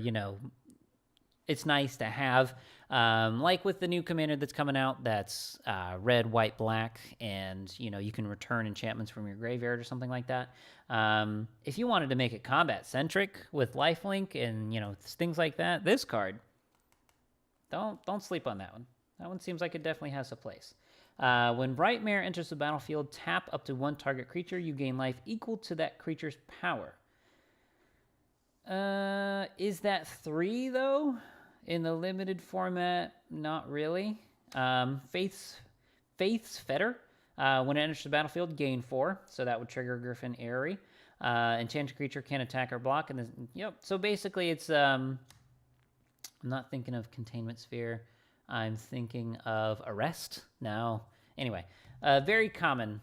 it's nice to have. Like with the new commander that's coming out, that's red, white, black, and you can return enchantments from your graveyard or something like that. If you wanted to make it combat centric with lifelink and things like that, this card, don't sleep on that one. That one seems like it definitely has a place. When Brightmare enters the battlefield, tap up to 1 target creature. You gain life equal to that creature's power. Is that 3 though? In the limited format, not really. Faith's Fetter. When it enters the battlefield, gain 4. So that would trigger Griffin Airy. Enchanted creature can't attack or block. And so basically it's, I'm not thinking of Containment Sphere. I'm thinking of Arrest now. Anyway, very common,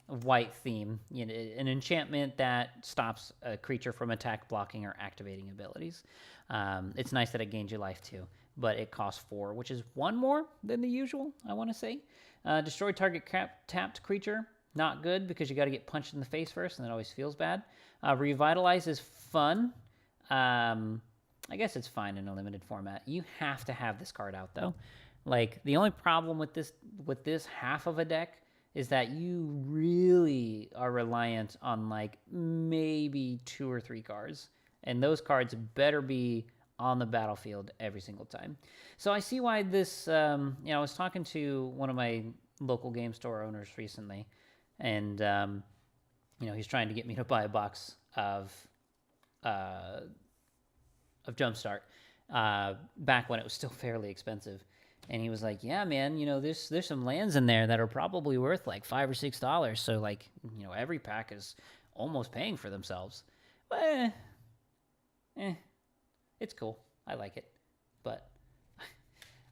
white theme. An enchantment that stops a creature from attack, blocking, or activating abilities. It's nice that it gains you life too, but it costs 4, which is 1 more than the usual, I want to say. Destroy target tapped creature. Not good because you got to get punched in the face first, and that always feels bad. Revitalize is fun. I guess it's fine in a limited format. You have to have this card out though. Like the only problem with this half of a deck is that you really are reliant on like maybe 2 or 3 cards. And those cards better be on the battlefield every single time. So I see why this, I was talking to one of my local game store owners recently, and, he's trying to get me to buy a box of Jump Start back when it was still fairly expensive. And he was like, yeah, man, there's some lands in there that are probably worth like $5 or $6. So like, every pack is almost paying for themselves. But, it's cool. I like it. But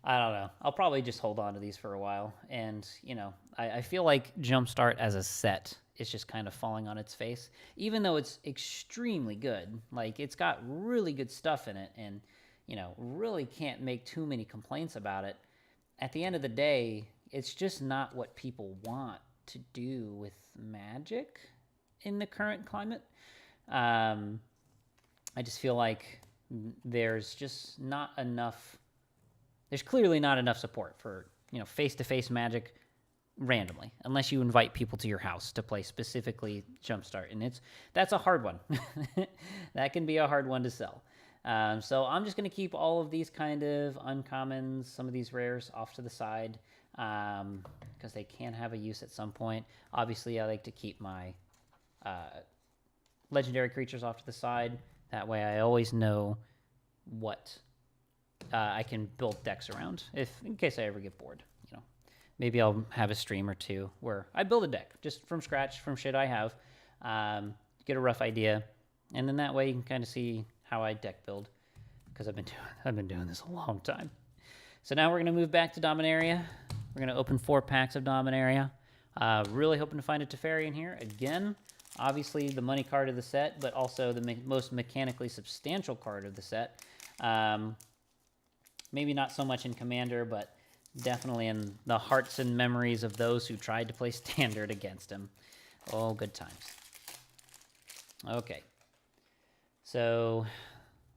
I don't know. I'll probably just hold on to these for a while. And, I feel like Jumpstart as a set is just kind of falling on its face, even though it's extremely good. Like, it's got really good stuff in it and, really can't make too many complaints about it. At the end of the day, it's just not what people want to do with Magic in the current climate. I just feel like there's just not enough. There's clearly not enough support for, face-to-face Magic randomly, unless you invite people to your house to play specifically Jumpstart. And that's a hard one. That can be a hard one to sell. So I'm just going to keep all of these kind of uncommons, some of these rares off to the side, because they can have a use at some point. Obviously, I like to keep my legendary creatures off to the side. That way I always know what I can build decks around, in case I ever get bored. Maybe I'll have a stream or two where I build a deck just from scratch, from shit I have, get a rough idea, and then that way you can kind of see how I deck build, because I've been doing this a long time. So now we're going to move back to Dominaria. We're going to open 4 packs of Dominaria. Really hoping to find a Teferi in here. Again, obviously the money card of the set, but also the most mechanically substantial card of the set. Maybe not so much in Commander, but definitely in the hearts and memories of those who tried to play Standard against him. Oh, good times. Okay. So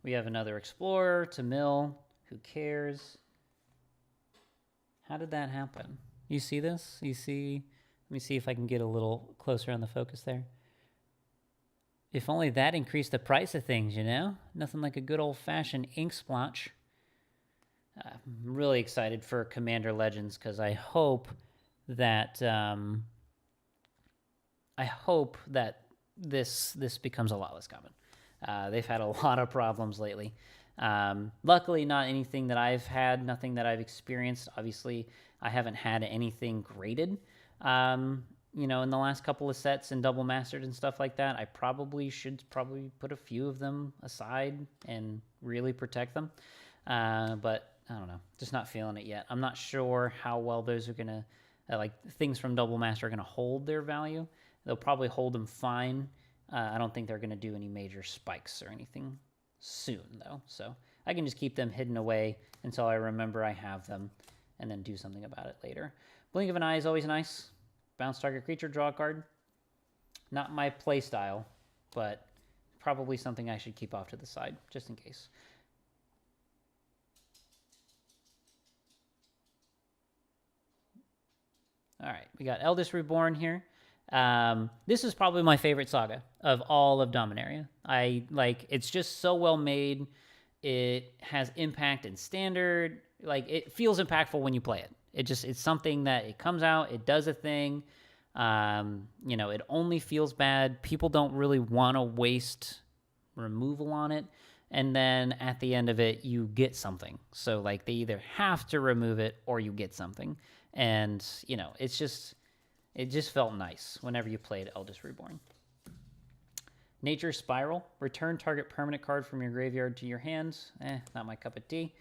we have another Explorer to mill. Who cares? How did that happen? You see this? You see? Let me see if I can get a little closer on the focus there. If only that increased the price of things, you know? Nothing like a good old-fashioned ink splotch. I'm really excited for Commander Legends because I hope that this becomes a lot less common. They've had a lot of problems lately. Luckily, not anything that I've had, nothing that I've experienced. Obviously, I haven't had anything graded, you know, in the last couple of sets and double mastered and stuff like that. I should put a few of them aside and really protect them. But I don't know, just not feeling it yet. I'm not sure how well those are going to, like things from double master are going to hold their value. They'll probably hold them fine. I don't think they're going to do any major spikes or anything soon, though. So I can just keep them hidden away until I remember I have them and then do something about it later. Blink of an eye is always nice. Bounce target creature, draw a card. Not my play style, but probably something I should keep off to the side, just in case. All right, we got Eldest Reborn here. This is probably my favorite saga of all of Dominaria. It's just so well made. It has impact in Standard. Like, it feels impactful when you play it. It's something that it comes out, it does a thing. You know, it only feels bad. People don't really want to waste removal on it. And then at the end of it, you get something. So, like, they either have to remove it or you get something. And, you know, it just felt nice whenever you played Eldest Reborn. Nature Spiral. Return target permanent card from your graveyard to your hands. Not my cup of tea.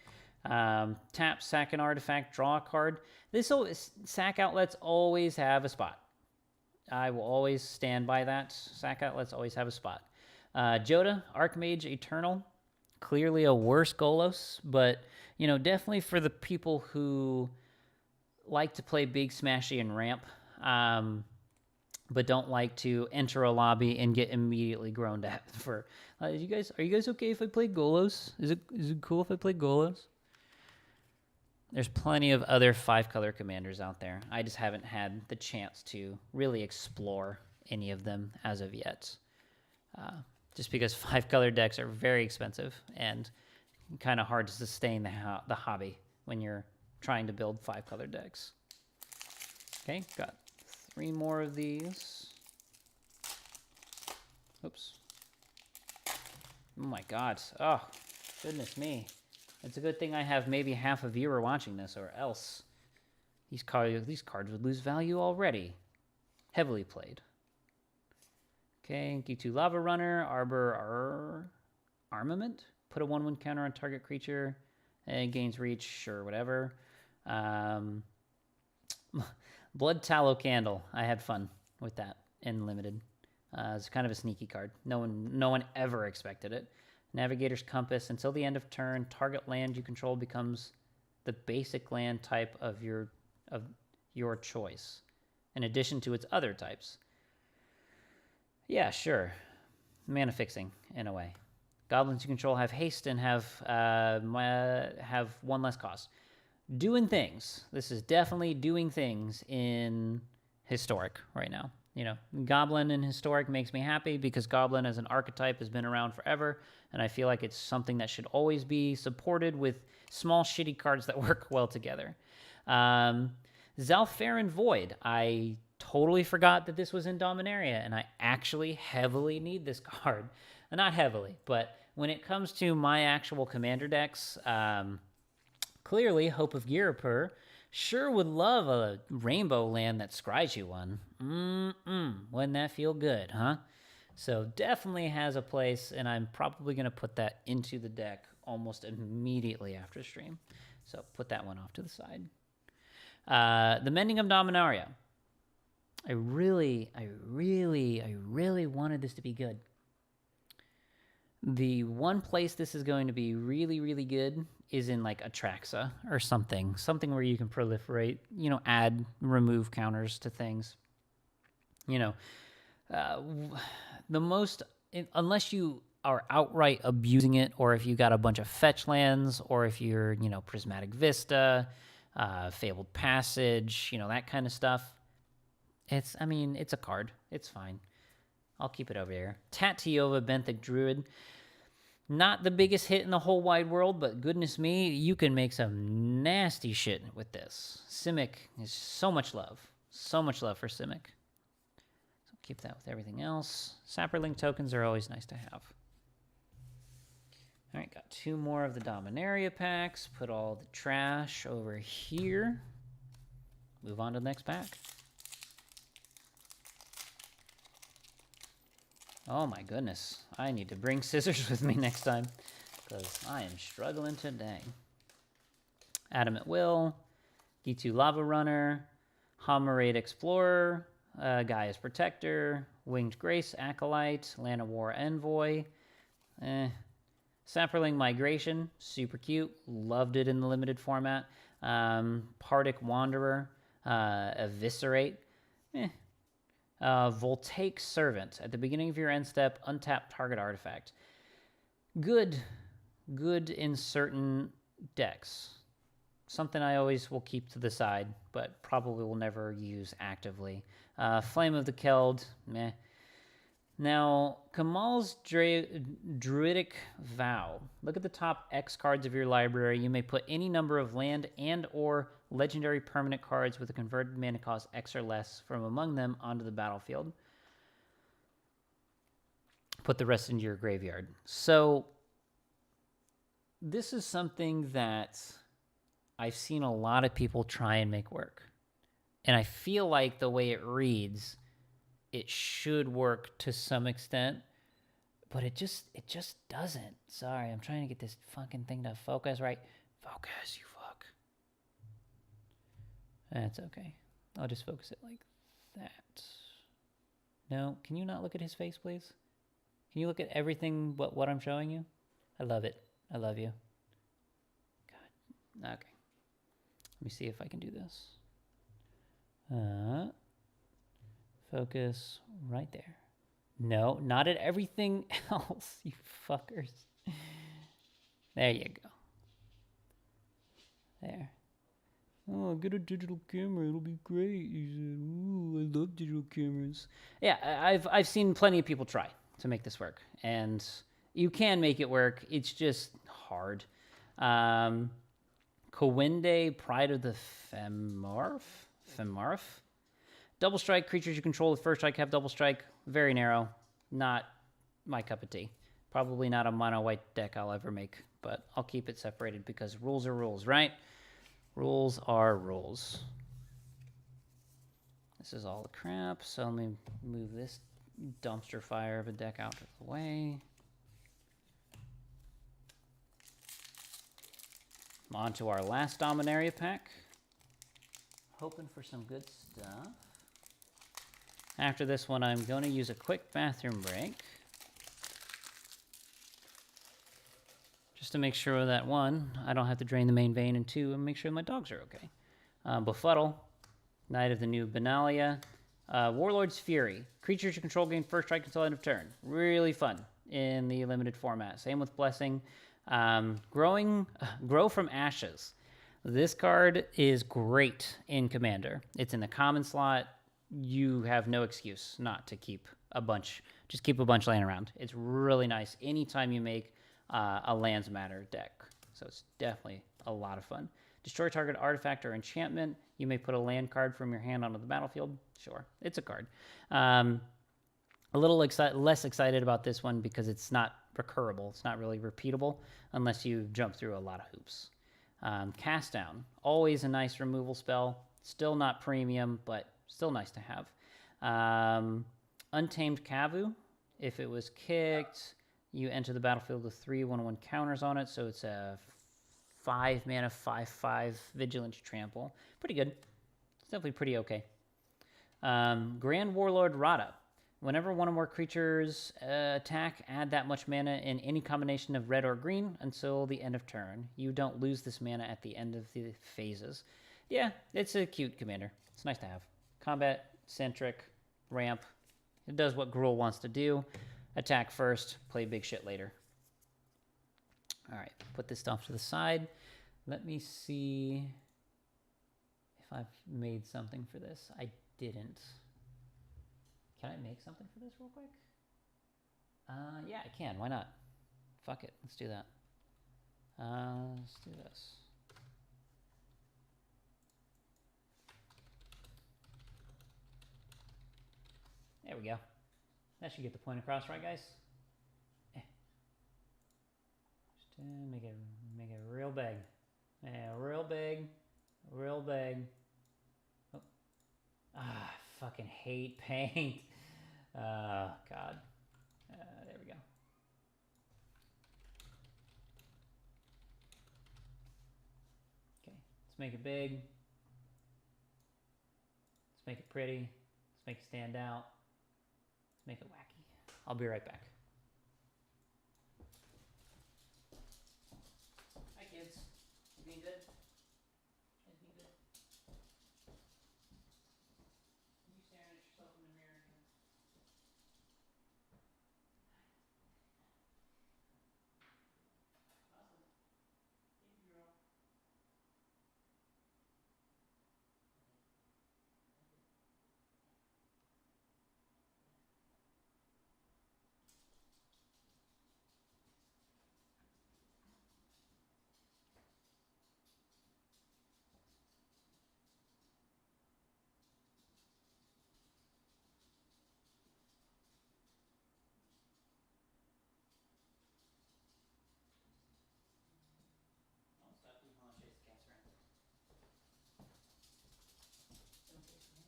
Tap, sack an artifact, draw a card. Sack outlets always have a spot. I will always stand by that. Sack outlets always have a spot. Joda, Archmage Eternal. Clearly a worse Golos, but, you know, definitely for the people who like to play big, smashy, and ramp, but don't like to enter a lobby and get immediately groaned at for. Are you guys okay if I play Golos? Is it cool if I play Golos? There's plenty of other 5-color commanders out there. I just haven't had the chance to really explore any of them as of yet. Just because 5-color decks are very expensive and kind of hard to sustain the hobby when you're trying to build 5-color decks. Okay, got 3 more of these. Oops. Oh my god. Oh, goodness me. It's a good thing I have maybe half a viewer watching this, or else these cards would lose value already. Heavily played. Okay, G2 Lava Runner, Arbor Armament. Put a 1/1 counter on target creature. And gains reach, sure, whatever. Blood Tallow Candle. I had fun with that in Limited. It's kind of a sneaky card. No one ever expected it. Navigator's Compass. Until the end of turn, target land you control becomes the basic land type of your choice, in addition to its other types. Yeah, sure. Mana fixing, in a way. Goblins you control have haste and have 1 less cost. Doing things. This is definitely doing things in Historic right now. You know, Goblin in Historic makes me happy because Goblin as an archetype has been around forever, and I feel like it's something that should always be supported with small, shitty cards that work well together. Zalfaran Void. I totally forgot that this was in Dominaria, and I actually heavily need this card. Not heavily, but when it comes to my actual commander decks, clearly Hope of Girapur sure would love a rainbow land that scries you one. Wouldn't that feel good, huh? So definitely has a place, and I'm probably going to put that into the deck almost immediately after stream. So put that one off to the side. The Mending of Dominaria. I really wanted this to be good. The one place this is going to be really, really good is in like Atraxa or something where you can proliferate, add, remove counters to things. The most, unless you are outright abusing it, or if you got a bunch of fetch lands, or if you're, Prismatic Vista, Fabled Passage, that kind of stuff. It's a card. It's fine. I'll keep it over there. Tatyova, Benthic Druid. Not the biggest hit in the whole wide world, but goodness me, you can make some nasty shit with this. Simic is so much love. So much love for Simic. So keep that with everything else. Sapperlink tokens are always nice to have. All right, got 2 more of the Dominaria packs. Put all the trash over here. Move on to the next pack. Oh my goodness. I need to bring scissors with me next time because I am struggling today. Adamant Will, Gitu Lava Runner, Hamarate Explorer, Gaia's Protector, Winged Grace Acolyte, Land of War Envoy, Sapperling Migration, super cute, loved it in the limited format, Pardic Wanderer, Eviscerate, Voltaic Servant. At the beginning of your end step, untap target artifact. Good in certain decks. Something I always will keep to the side, but probably will never use actively. Flame of the Keld, meh. Now, Kamal's Druidic Vow. Look at the top X cards of your library. You may put any number of land and or legendary permanent cards with a converted mana cost X or less from among them onto the battlefield. Put the rest into your graveyard. So, this is something that I've seen a lot of people try and make work. And I feel like the way it reads, it should work to some extent, but it just doesn't. Sorry, I'm trying to get this fucking thing to focus right. Focus, you fuck. That's okay. I'll just focus it like that. No, can you not look at his face, please? Can you look at everything but what I'm showing you? I love it. I love you. God. Okay. Let me see if I can do this. Focus right there. No, not at everything else, you fuckers. There you go. There. Oh, I'll get a digital camera. It'll be great. He said, ooh, I love digital cameras. Yeah, I've seen plenty of people try to make this work. And you can make it work. It's just hard. Kowende, Pride of the Femarf? Double strike, creatures you control with first strike have double strike. Very narrow. Not my cup of tea. Probably not a mono white deck I'll ever make, but I'll keep it separated because rules are rules, right? Rules are rules. This is all the crap, so let me move this dumpster fire of a deck out of the way. On to our last Dominaria pack. Hoping for some good stuff. After this one, I'm going to use a quick bathroom break. Just to make sure that, 1, I don't have to drain the main vein, and 2, make sure my dogs are okay. Befuddle, Knight of the New Benalia, Warlord's Fury. Creatures you control gain first strike until end of turn. Really fun in the limited format. Same with Blessing. Grow from Ashes. This card is great in Commander. It's in the common slot. You have no excuse not to keep a bunch. Just keep a bunch laying around. It's really nice anytime you make a Lands Matter deck. So it's definitely a lot of fun. Destroy target artifact or enchantment. You may put a land card from your hand onto the battlefield. Sure, it's a card. A little less excited about this one because it's not recurable. It's not really repeatable unless you jump through a lot of hoops. Cast Down, always a nice removal spell. Still not premium, but still nice to have. Untamed Kavu, if it was kicked, you enter the battlefield with 3/1/1 counters on it, so it's a 5 mana 5/5 Vigilant Trample. Pretty good. It's definitely pretty okay. Grand Warlord Rada. Whenever one or more creatures attack, add that much mana in any combination of red or green until the end of turn. You don't lose this mana at the end of the phases. Yeah, it's a cute commander. It's nice to have. Combat, centric, ramp. It does what Gruul wants to do. Attack first, play big shit later. All right, put this off to the side. Let me see if I've made something for this. I didn't. Can I make something for this real quick? Yeah, I can. Why not? Fuck it. Let's do that. Let's do this. There we go. That should get the point across, right, guys? Just make it real big. Yeah, real big. Real big. Oh. Ah, I fucking hate paint. God. There we go. Okay, let's make it big. Let's make it pretty. Let's make it stand out. Let's make it wacky. I'll be right back. Hi, kids. You being good? You guys being good? You staring at yourself in the mirror? Awesome. Thank you, girl. Don't stop you while I chase the cats around. Don't chase me.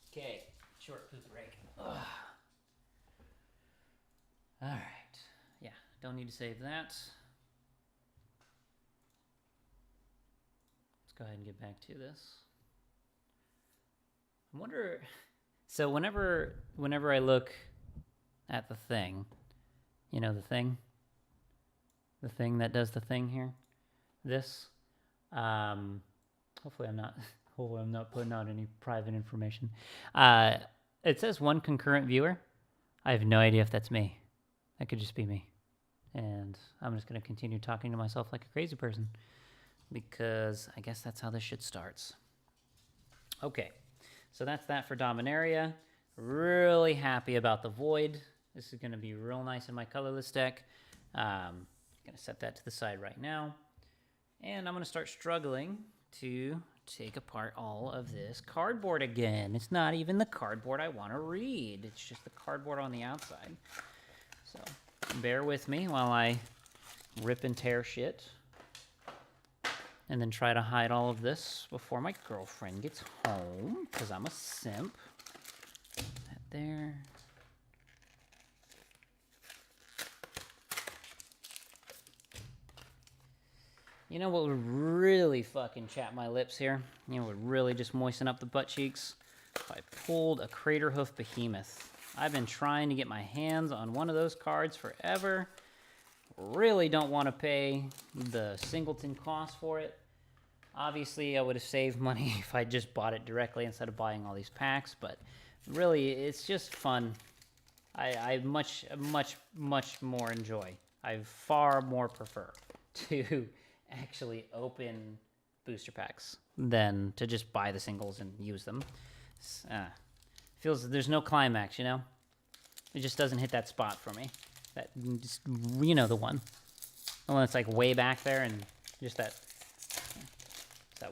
Okay, short poop break. Ugh. All right. Yeah, don't need to save that. Let's go ahead and get back to this. I wonder. So whenever I look at the thing, you know, the thing that does the thing here, this. Hopefully I'm not putting out any private information. It says one concurrent viewer. I have no idea if that's me. That could just be me. And I'm just going to continue talking to myself like a crazy person, because I guess that's how this shit starts. Okay, so that's that for Dominaria. Really happy about the Void. This is going to be real nice in my colorless deck. Going to set that to the side right now. And I'm going to start struggling to take apart all of this cardboard again. It's not even the cardboard I want to read. It's just the cardboard on the outside. So bear with me while I rip and tear shit. And then try to hide all of this before my girlfriend gets home, because I'm a simp. That there. You know what would really fucking chap my lips here? You know what would really just moisten up the butt cheeks? If I pulled a Craterhoof Behemoth. I've been trying to get my hands on one of those cards forever. Really don't want to pay the singleton cost for it. Obviously, I would have saved money if I just bought it directly instead of buying all these packs, but really, it's just fun. I much more enjoy. I far more prefer to actually open booster packs than to just buy the singles and use them. Feels there's no climax, you know? It just doesn't hit that spot for me. That, just, you know, the one that's like way back there, and just that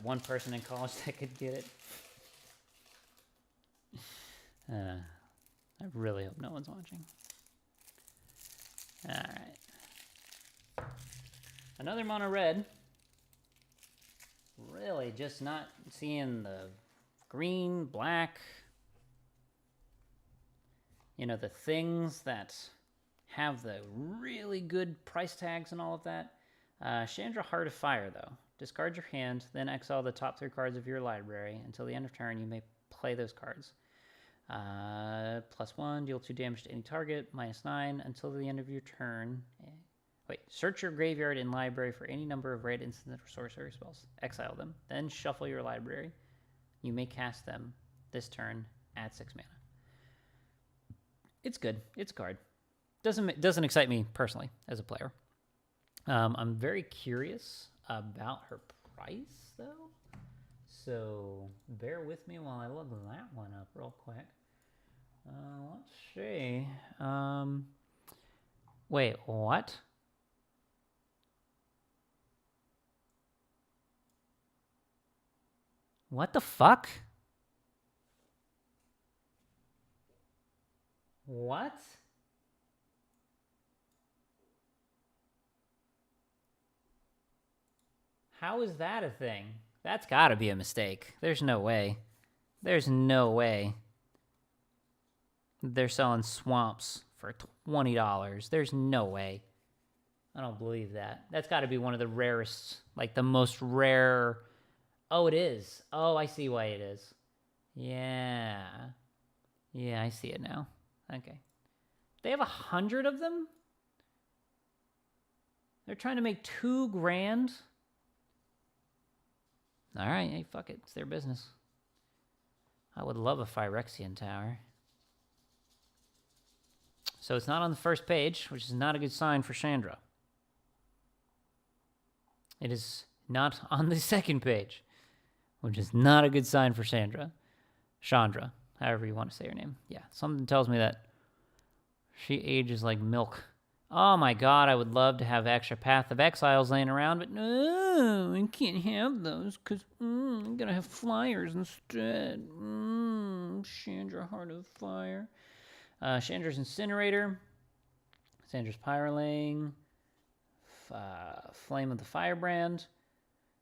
one person in college that could get it. I really hope no one's watching. All right. Another mono red. Really just not seeing the green, black, you know, the things that have the really good price tags and all of that. Chandra, Heart of Fire, though. Discard your hand, then exile the top 3 cards of your library. Until the end of turn, you may play those cards. +1, deal 2 damage to any target. -9 until the end of your turn. Wait, search your graveyard and library for any number of red instant or sorcery spells. Exile them, then shuffle your library. You may cast them this turn at 6 mana. It's good. It's a card. Doesn't excite me personally as a player. I'm very curious about her price, though. So bear with me while I look that one up real quick. Let's see. Wait, what? What the fuck? What? How is that a thing? That's gotta be a mistake. There's no way. There's no way. They're selling swamps for $20. There's no way. I don't believe that. That's gotta be one of the rarest, like the most rare. Oh, it is. Oh, I see why it is. Yeah. Yeah, I see it now. Okay. They have 100 of them? They're trying to make $2 grand? All right, hey, fuck it. It's their business. I would love a Phyrexian tower. So it's not on the first page, which is not a good sign for Chandra. It is not on the second page, which is not a good sign for Chandra. Chandra, however you want to say her name. Yeah, something tells me that she ages like milk. Oh my god, I would love to have extra Path of Exiles laying around, but no, I can't have those because I'm going to have flyers instead. Chandra, Heart of Fire. Chandra's Incinerator. Chandra's Pyroling. Flame of the Firebrand.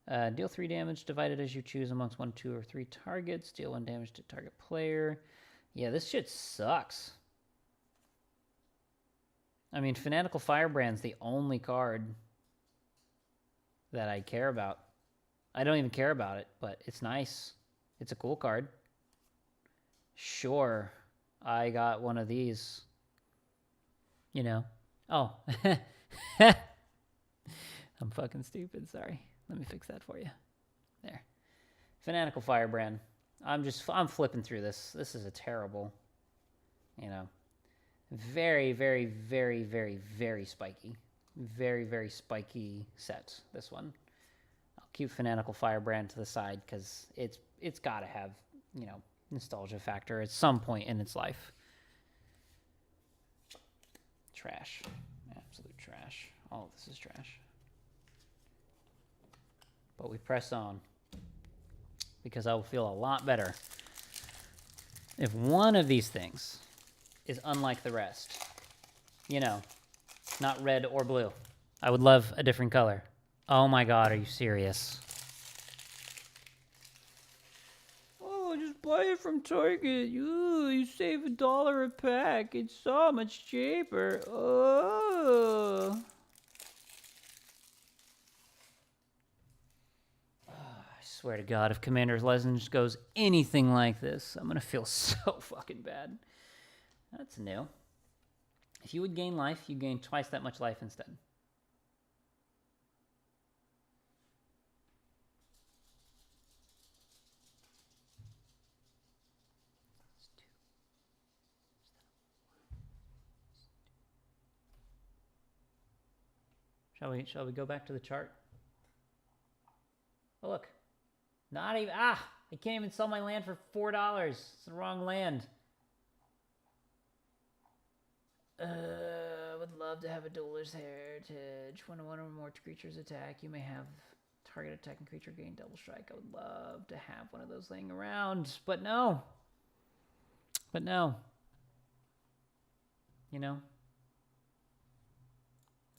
Deal 3 damage divided as you choose amongst 1, 2, or 3 targets. Deal 1 damage to target player. Yeah, this shit sucks. I mean, Fanatical Firebrand's the only card that I care about. I don't even care about it, but it's nice. It's a cool card. Sure, I got one of these. You know. Oh. I'm fucking stupid, sorry. Let me fix that for you. There. Fanatical Firebrand. I'm flipping through this. This is a terrible, you know. Very, very, very, very, very spiky. Very, very spiky set, this one. I'll keep Fanatical Firebrand to the side because it's got to have, you know, nostalgia factor at some point in its life. Trash. Absolute trash. All of this is trash. But we press on because I will feel a lot better if one of these things is unlike the rest. You know, not red or blue. I would love a different color. Oh my god, are you serious? Oh, just buy it from Target. You save $1 a pack. It's so much cheaper. Oh. I swear to God, if Commander's Legends goes anything like this, I'm gonna feel so fucking bad. That's new. If you would gain life, you gain twice that much life instead. Shall we go back to the chart? Oh look. Not even I can't even sell my land for $4. It's the wrong land. Would love to have a Dueler's Heritage. When one or more creatures attack, you may have target attacking creature gain double strike. I would love to have one of those laying around, but no. But no. You know?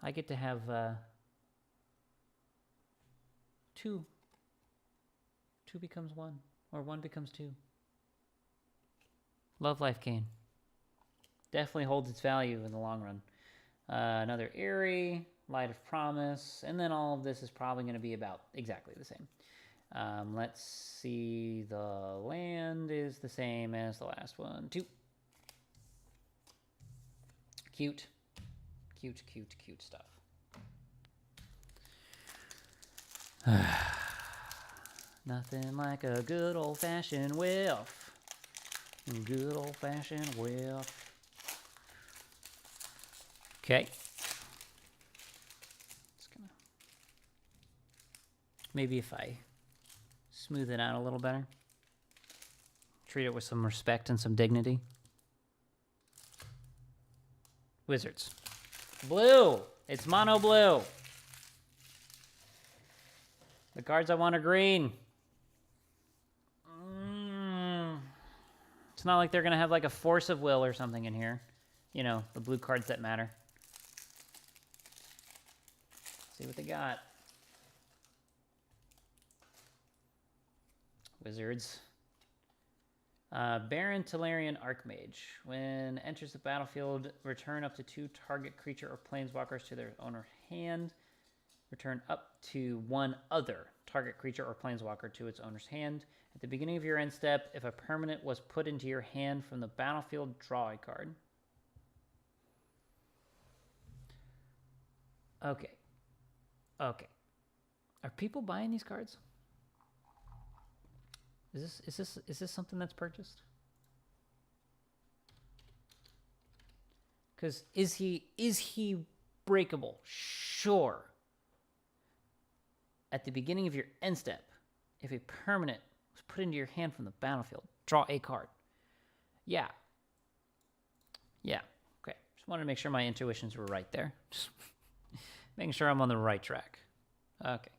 I get to have 2. 2 becomes 1, or 1 becomes 2. Love Life Gain. Definitely holds its value in the long run. Another Eerie. Light of Promise, and then all of this is probably going to be about exactly the same. Let's see, the land is the same as the last one. 2. Cute. Cute, cute, cute stuff. Nothing like a good old-fashioned whiff. Good old-fashioned whiff. Okay. Just gonna... Maybe if I smooth it out a little better. Treat it with some respect and some dignity. Wizards. Blue! It's mono blue! The cards I want are green. It's not like they're going to have like a force of will or something in here. You know, the blue cards that matter. See what they got. Wizards. Baron Talarian Archmage. When enters the battlefield, return up to 2 target creature or planeswalkers to their owner hand. Return up to 1 other target creature or planeswalker to its owner's hand. At the beginning of your end step, if a permanent was put into your hand from the battlefield, draw a card. Okay. Okay. Are people buying these cards? Is this something that's purchased? Because is he breakable? Sure. At the beginning of your end step, if a permanent was put into your hand from the battlefield, draw a card. Yeah. Yeah. Okay. Just wanted to make sure my intuitions were right there. Just making sure I'm on the right track. Okay.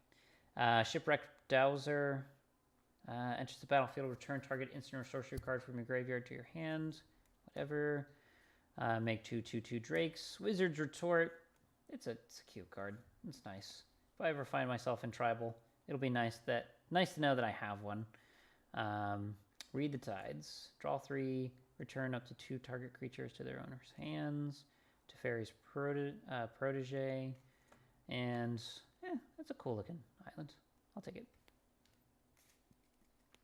Shipwrecked Dowser. Enters the battlefield, return target instant or sorcery card from your graveyard to your hand. Whatever. Make 2/2/2 Drakes. Wizard's Retort. It's a cute card. It's nice. If I ever find myself in tribal, it'll be nice to know that I have one. Read the Tides. Draw 3. Return up to 2 target creatures to their owner's hands. Teferi's Protege. And that's a cool looking island. I'll take it.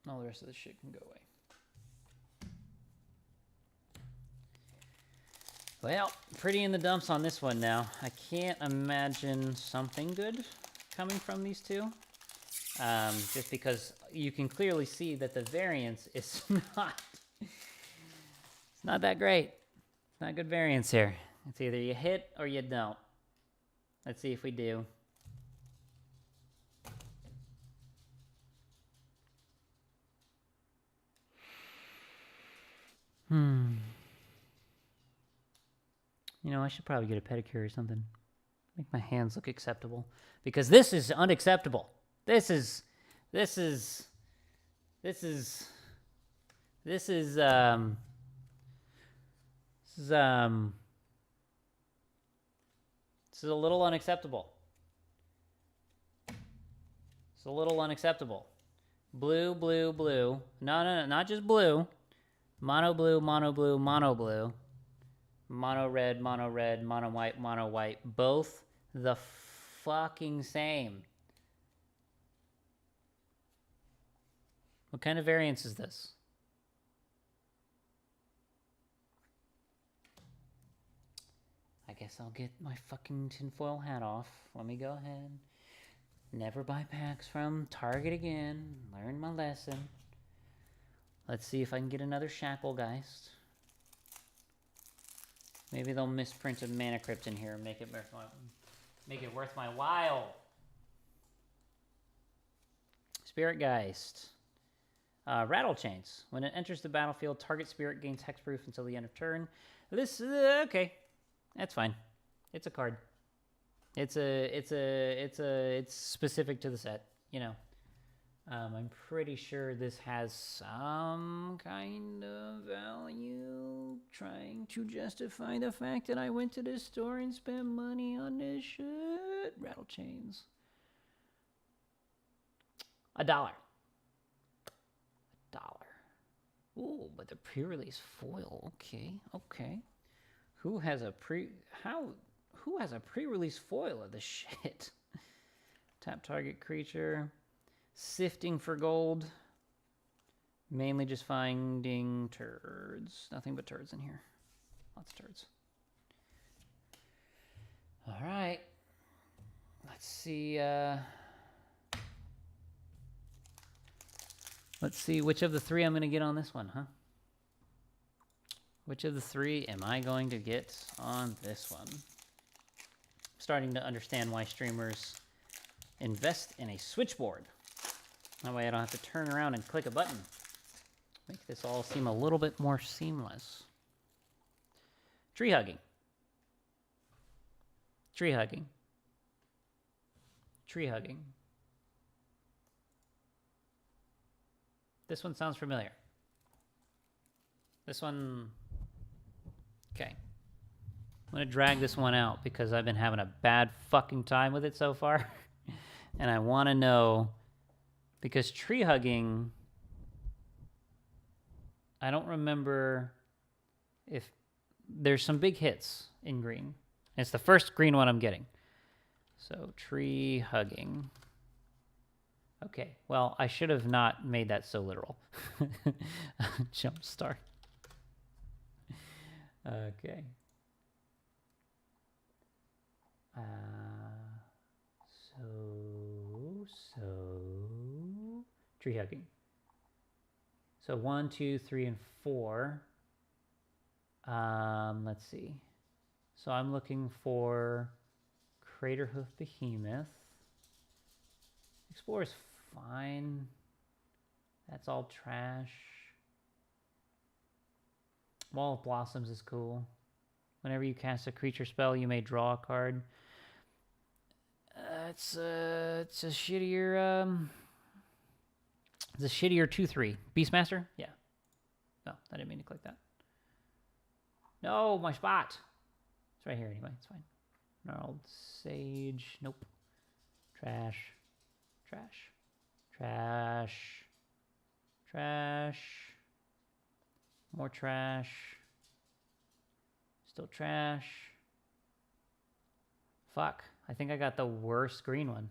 All the rest of this shit can go away. Well, pretty in the dumps on this one now. I can't imagine something good coming from these two. Just because you can clearly see that the variance is not... It's not that great. It's not good variance here. It's either you hit or you don't. Let's see if we do. You know, I should probably get a pedicure or something. Make my hands look acceptable. Because this is unacceptable. This is a little unacceptable. It's a little unacceptable. Blue, blue, blue. No, not just blue. Mono blue, mono blue, mono blue. Mono red, mono red, mono white, mono white. Both the fucking same. What kind of variance is this? I guess I'll get my fucking tinfoil hat off. Let me go ahead. Never buy packs from Target again. Learn my lesson. Let's see if I can get another Shacklegeist. Maybe they'll misprint a Mana Crypt in here and make it worth my while. Spirit Geist. Rattle Chains. When it enters the battlefield, target spirit gains hexproof until the end of turn. This okay. That's fine. It's a card. It's specific to the set, you know. I'm pretty sure this has some kind of value, trying to justify the fact that I went to the store and spent money on this shit. Rattle Chains. $1. Ooh, but the pre-release foil. Okay. Who has a how? Who has a pre-release foil of this shit? Tap target creature. Sifting for gold. Mainly just finding turds. Nothing but turds in here. Lots of turds. All right. Let's see. Let's see which of the three I'm going to get on this one, huh? Which of the three am I going to get on this one? I'm starting to understand why streamers invest in a switchboard. That way I don't have to turn around and click a button. Make this all seem a little bit more seamless. Tree hugging. Tree hugging. Tree hugging. This one sounds familiar. This one... Okay. I'm going to drag this one out because I've been having a bad fucking time with it so far. And I want to know... Because tree hugging... I don't remember if... There's some big hits in green. It's the first green one I'm getting. So, tree hugging. Okay, well, I should have not made that so literal. Jump start. Okay. So tree hugging. So 1, 2, 3, and 4. Let's see. So I'm looking for Craterhoof Behemoth. Explorer's fine. That's all trash. Wall of Blossoms is cool. Whenever you cast a creature spell, you may draw a card. It's a shittier. It's a shittier 2/3. Beastmaster? Yeah. No, I didn't mean to click that. No, my spot. It's right here anyway. It's fine. Gnarled Sage. Nope. Trash. Trash. Trash. Trash. More trash. Still trash. Fuck. I think I got the worst green one.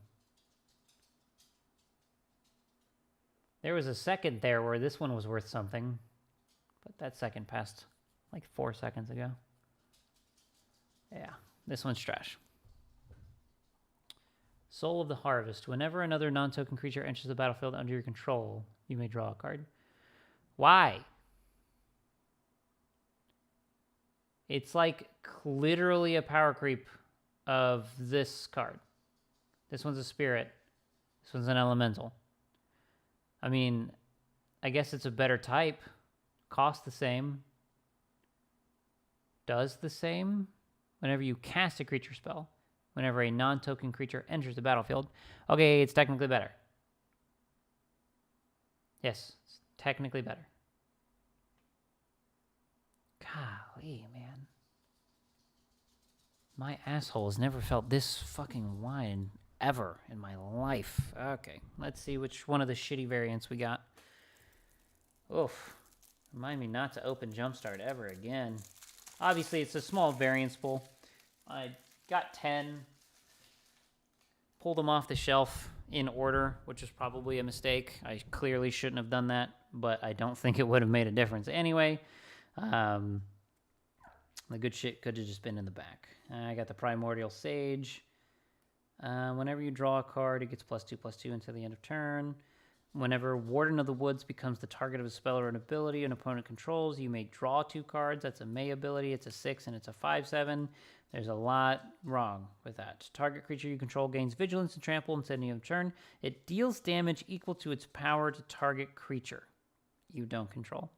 There was a second there where this one was worth something. But that second passed like 4 seconds ago. Yeah, this one's trash. Soul of the Harvest. Whenever another non-token creature enters the battlefield under your control, you may draw a card. Why? It's like literally a power creep of this card. This one's a spirit. This one's an elemental. I mean, I guess it's a better type. Costs the same. Does the same. Whenever you cast a creature spell. Whenever a non-token creature enters the battlefield. Okay, it's technically better. Yes, it's technically better. Golly, man. My asshole has never felt this fucking wide ever in my life. Okay, let's see which one of the shitty variants we got. Oof. Remind me not to open Jump Start ever again. Obviously, it's a small variance pool. I got 10. Pulled them off the shelf in order, which was probably a mistake. I clearly shouldn't have done that, but I don't think it would have made a difference anyway. The good shit could have just been in the back. I got the Primordial Sage. Whenever you draw a card, it gets +2/+2 until the end of turn. Whenever Warden of the Woods becomes the target of a spell or an ability an opponent controls, you may draw 2 cards. That's a May ability. It's a 6 and it's a 5/7. There's a lot wrong with that. Target creature you control gains Vigilance and Trample instead of the end of turn. It deals damage equal to its power to target creature you don't control.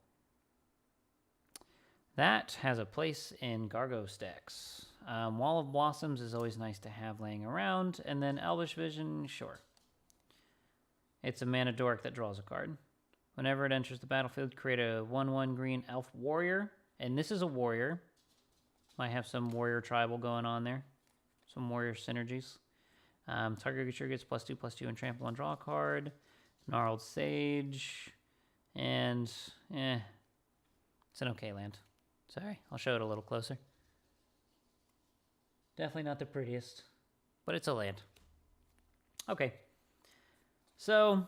That has a place in Gargo stacks. Wall of Blossoms is always nice to have laying around. And then Elvish Vision, sure. It's a mana dork that draws a card. Whenever it enters the battlefield, create a 1/1 green elf warrior. And this is a warrior. Might have some warrior tribal going on there. Some warrior synergies. Target creature gets +2/+2 and trample and draw a card. Gnarled Sage. And, it's an okay land. Sorry, I'll show it a little closer. Definitely not the prettiest, but it's a land. Okay. So,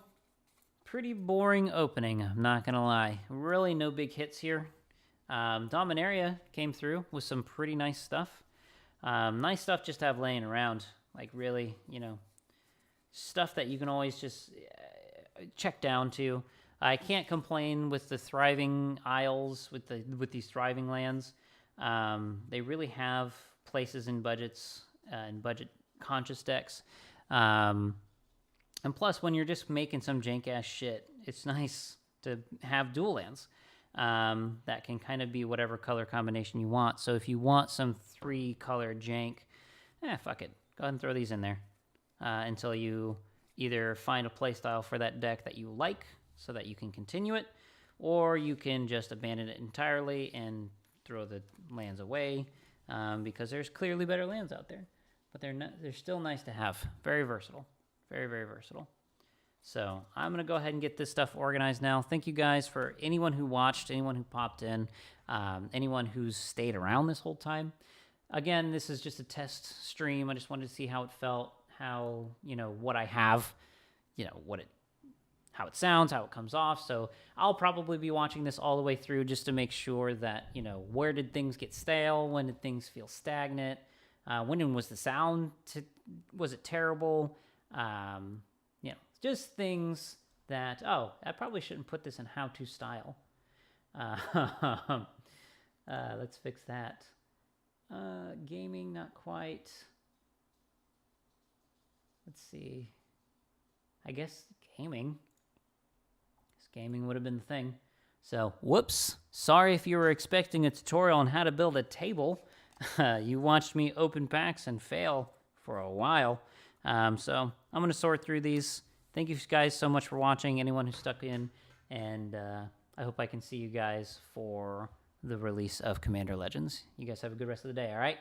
pretty boring opening, I'm not going to lie. Really no big hits here. Dominaria came through with some pretty nice stuff. Nice stuff just to have laying around. Like, really, stuff that you can always just check down to. I can't complain with the thriving isles, with these thriving lands. They really have places in budgets and budget-conscious decks. And plus, when you're just making some jank-ass shit, it's nice to have dual lands that can kind of be whatever color combination you want. So if you want some 3-color jank, fuck it. Go ahead and throw these in there until you either find a playstyle for that deck that you like so that you can continue it, or you can just abandon it entirely and throw the lands away because there's clearly better lands out there. But they're still nice to have. Very versatile. Very, very versatile. So I'm going to go ahead and get this stuff organized now. Thank you guys for anyone who watched, anyone who popped in, anyone who's stayed around this whole time. Again, this is just a test stream. I just wanted to see how it felt, how, what I have, how it sounds, how it comes off. So I'll probably be watching this all the way through just to make sure that, where did things get stale? When did things feel stagnant? When was the sound? Was it terrible? Just things that, I probably shouldn't put this in how-to style. Let's fix that. Gaming, not quite. Let's see. I guess gaming. Gaming would have been the thing. So, whoops. Sorry if you were expecting a tutorial on how to build a table. You watched me open packs and fail for a while. So, I'm going to sort through these. Thank you guys so much for watching, anyone who stuck in. And I hope I can see you guys for the release of Commander Legends. You guys have a good rest of the day, all right?